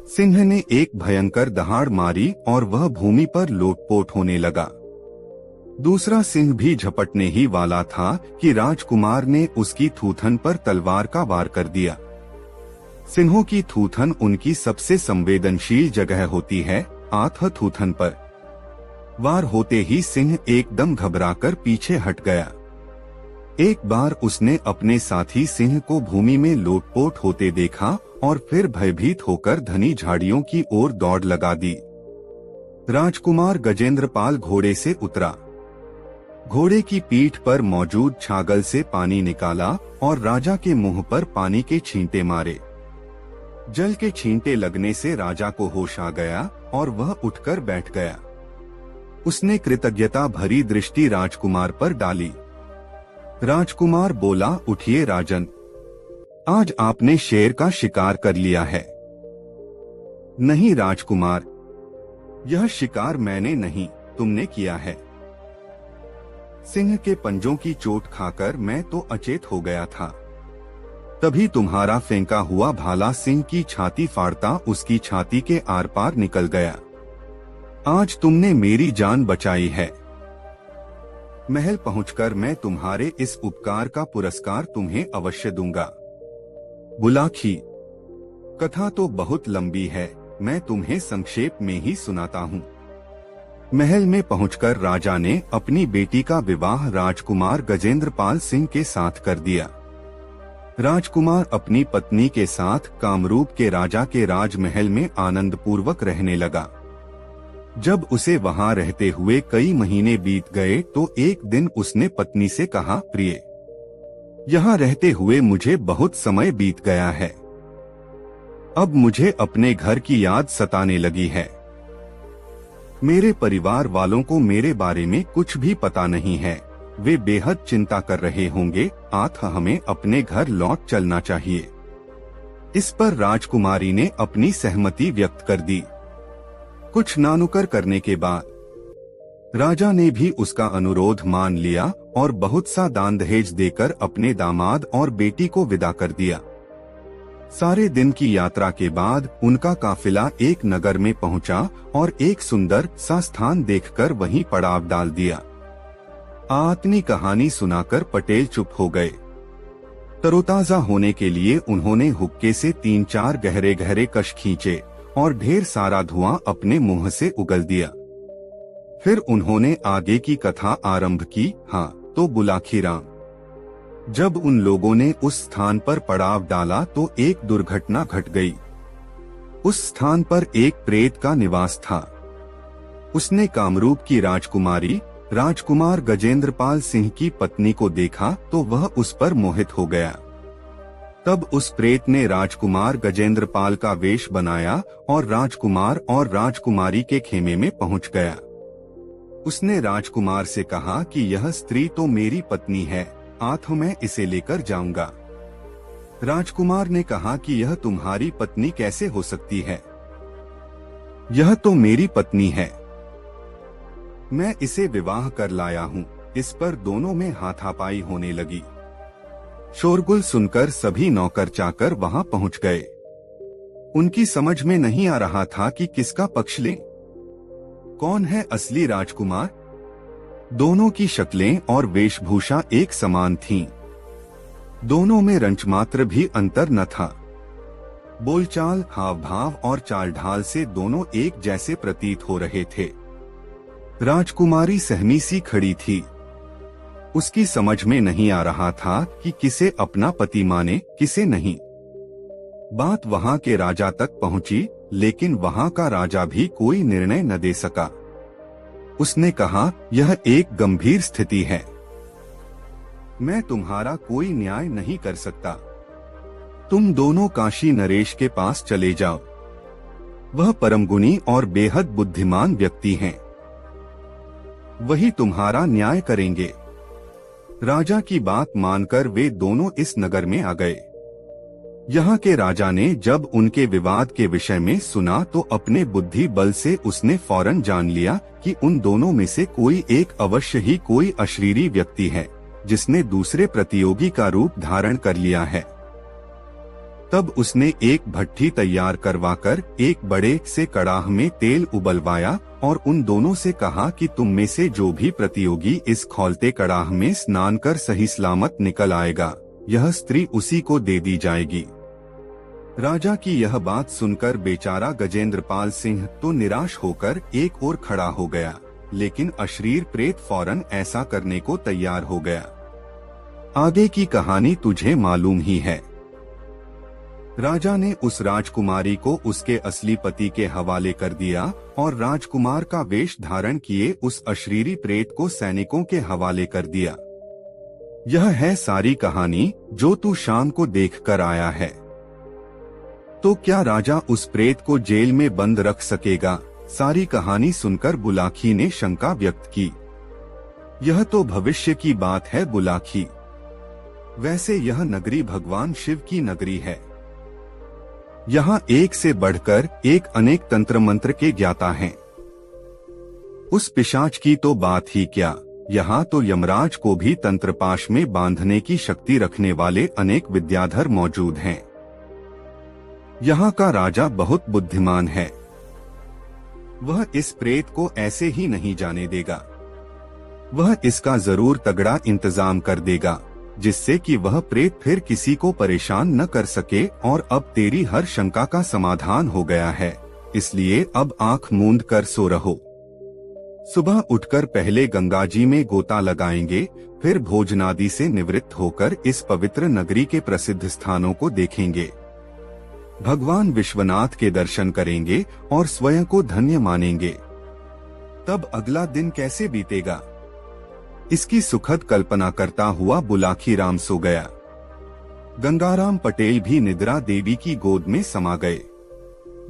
सिंह ने एक भयंकर दहाड़ मारी और वह भूमि पर लोटपोट होने लगा। दूसरा सिंह भी झपटने ही वाला था कि राजकुमार ने उसकी थूथन पर तलवार का वार कर दिया। सिंहों की थूथन उनकी सबसे संवेदनशील जगह होती है, अतः थूथन पर वार होते ही सिंह एकदम घबराकर पीछे हट गया। एक बार उसने अपने साथी सिंह को भूमि में लोटपोट होते देखा और फिर भयभीत होकर घनी झाड़ियों की ओर दौड़ लगा दी। राजकुमार गजेंद्रपाल घोड़े से उतरा। घोड़े की पीठ पर मौजूद छागल से पानी निकाला और राजा के मुंह पर पानी के छींटे मारे। जल के छींटे लगने से राजा को होश आ गया और वह उठकर बैठ गया। उसने कृतज्ञता भरी दृष्टि राजकुमार पर डाली। राजकुमार बोला, उठिए राजन, आज आपने शेर का शिकार कर लिया है। नहीं राजकुमार, यह शिकार मैंने नहीं, तुमने किया है। सिंह के पंजों की चोट खाकर मैं तो अचेत हो गया था। तभी तुम्हारा फेंका हुआ भाला सिंह की छाती फाड़ता उसकी छाती के आर पार निकल गया। आज तुमने मेरी जान बचाई है। महल पहुंचकर मैं तुम्हारे इस उपकार का पुरस्कार तुम्हें अवश्य दूंगा। बुलाखी, कथा तो बहुत लंबी है, मैं तुम्हें संक्षेप में ही सुनाता हूँ। महल में पहुंचकर राजा ने अपनी बेटी का विवाह राजकुमार गजेंद्रपाल सिंह के साथ कर दिया। राजकुमार अपनी पत्नी के साथ कामरूप के राजा के राजमहल में आनंद पूर्वक रहने लगा। जब उसे वहां रहते हुए कई महीने बीत गए तो एक दिन उसने पत्नी से कहा, प्रिय, यहाँ रहते हुए मुझे बहुत समय बीत गया है। अब मुझे अपने घर की याद सताने लगी है। मेरे परिवार वालों को मेरे बारे में कुछ भी पता नहीं है। वे बेहद चिंता कर रहे होंगे, अतः हमें अपने घर लौट चलना चाहिए। इस पर राजकुमारी ने अपनी सहमति व्यक्त कर दी। कुछ नानुकर करने के बाद राजा ने भी उसका अनुरोध मान लिया और बहुत सा दान दहेज देकर अपने दामाद और बेटी को विदा कर दिया। सारे दिन की यात्रा के बाद उनका काफिला एक नगर में पहुंचा और एक सुंदर सा स्थान देखकर वहीं पड़ाव डाल दिया। आतनी कहानी सुनाकर पटेल चुप हो गए। तरोताजा होने के लिए उन्होंने हुक्के से 3-4 गहरे गहरे कश खींचे और ढेर सारा धुआं अपने मुंह से उगल दिया। फिर उन्होंने आगे की कथा आरंभ की। हाँ तो बुलाखी राम, जब उन लोगों ने उस स्थान पर पड़ाव डाला तो एक दुर्घटना घट गई। उस स्थान पर एक प्रेत का निवास था। उसने कामरूप की राजकुमारी राजकुमार गजेंद्रपाल सिंह की पत्नी को देखा तो वह उस पर मोहित हो गया। तब उस प्रेत ने राजकुमार गजेंद्रपाल का वेश बनाया और राजकुमार और राजकुमारी के खेमे में पहुंच गया। उसने राजकुमार से कहा कि यह स्त्री तो मेरी पत्नी है, अतः मैं इसे लेकर जाऊंगा। राजकुमार ने कहा कि यह तुम्हारी पत्नी कैसे हो सकती है? यह तो मेरी पत्नी है, मैं इसे विवाह कर लाया हूँ। इस पर दोनों में हाथापाई होने लगी। शोरगुल सुनकर सभी नौकर चाकर वहां पहुंच गए। उनकी समझ में नहीं आ रहा था कि किसका पक्ष लें। कौन है असली राजकुमार? दोनों की शक्लें और वेशभूषा एक समान थीं। दोनों में रंचमात्र भी अंतर न था। बोलचाल, हाव भाव और चाल ढाल से दोनों एक जैसे प्रतीत हो रहे थे। राजकुमारी सहमी सी खड़ी थी। उसकी समझ में नहीं आ रहा था कि किसे अपना पति माने, किसे नहीं। बात वहां के राजा तक पहुंची, लेकिन वहां का राजा भी कोई निर्णय न दे सका। उसने कहा, यह एक गंभीर स्थिति है, मैं तुम्हारा कोई न्याय नहीं कर सकता। तुम दोनों काशी नरेश के पास चले जाओ। वह परम गुणी और बेहद बुद्धिमान व्यक्ति हैं। वही तुम्हारा न्याय करेंगे। राजा की बात मानकर वे दोनों इस नगर में आ गए। यहाँ के राजा ने जब उनके विवाद के विषय में सुना तो अपने बुद्धि बल से उसने फौरन जान लिया कि उन दोनों में से कोई एक अवश्य ही कोई अशरीरी व्यक्ति है, जिसने दूसरे प्रतियोगी का रूप धारण कर लिया है। तब उसने एक भट्ठी तैयार करवाकर एक बड़े से कड़ाह में तेल उबलवाया और उन दोनों से कहा कि तुम में से जो भी प्रतियोगी इस खौलते कड़ाह में स्नान कर सही सलामत निकल आएगा, यह स्त्री उसी को दे दी जाएगी। राजा की यह बात सुनकर बेचारा गजेंद्रपाल सिंह तो निराश होकर एक ओर खड़ा हो गया, लेकिन अशरीर प्रेत फौरन ऐसा करने को तैयार हो गया। आगे की कहानी तुझे मालूम ही है। राजा ने उस राजकुमारी को उसके असली पति के हवाले कर दिया और राजकुमार का वेश धारण किए उस अशरीरी प्रेत को सैनिकों के हवाले कर दिया। यह है सारी कहानी जो तू शाम को देख कर आया है। तो क्या राजा उस प्रेत को जेल में बंद रख सकेगा? सारी कहानी सुनकर बुलाखी ने शंका व्यक्त की। यह तो भविष्य की बात है बुलाखी। वैसे यह नगरी भगवान शिव की नगरी है। यहाँ एक से बढ़कर एक अनेक तंत्र मंत्र के ज्ञाता हैं। उस पिशाच की तो बात ही क्या, यहाँ तो यमराज को भी तंत्रपाश में बांधने की शक्ति रखने वाले अनेक विद्याधर मौजूद हैं। यहाँ का राजा बहुत बुद्धिमान है। वह इस प्रेत को ऐसे ही नहीं जाने देगा। वह इसका जरूर तगड़ा इंतजाम कर देगा, जिससे कि वह प्रेत फिर किसी को परेशान न कर सके। और अब तेरी हर शंका का समाधान हो गया है, इसलिए अब आंख मूंद कर सो रहो। सुबह उठकर पहले गंगा जी में गोता लगाएंगे, फिर भोजनादि से निवृत्त होकर इस पवित्र नगरी के प्रसिद्ध स्थानों को देखेंगे। भगवान विश्वनाथ के दर्शन करेंगे और स्वयं को धन्य मानेंगे। तब अगला दिन कैसे बीतेगा, इसकी सुखद कल्पना करता हुआ बुलाखी राम सो गया। गंगाराम पटेल भी निद्रा देवी की गोद में समा गए।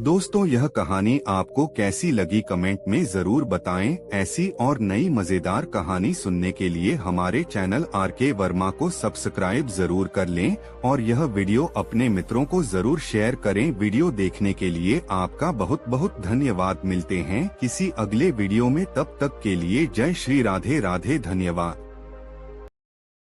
दोस्तों, यह कहानी आपको कैसी लगी कमेंट में जरूर बताएं। ऐसी और नई मजेदार कहानी सुनने के लिए हमारे चैनल RK वर्मा को सब्सक्राइब जरूर कर लें और यह वीडियो अपने मित्रों को जरूर शेयर करें। वीडियो देखने के लिए आपका बहुत बहुत धन्यवाद। मिलते हैं किसी अगले वीडियो में, तब तक के लिए जय श्री राधे राधे। धन्यवाद।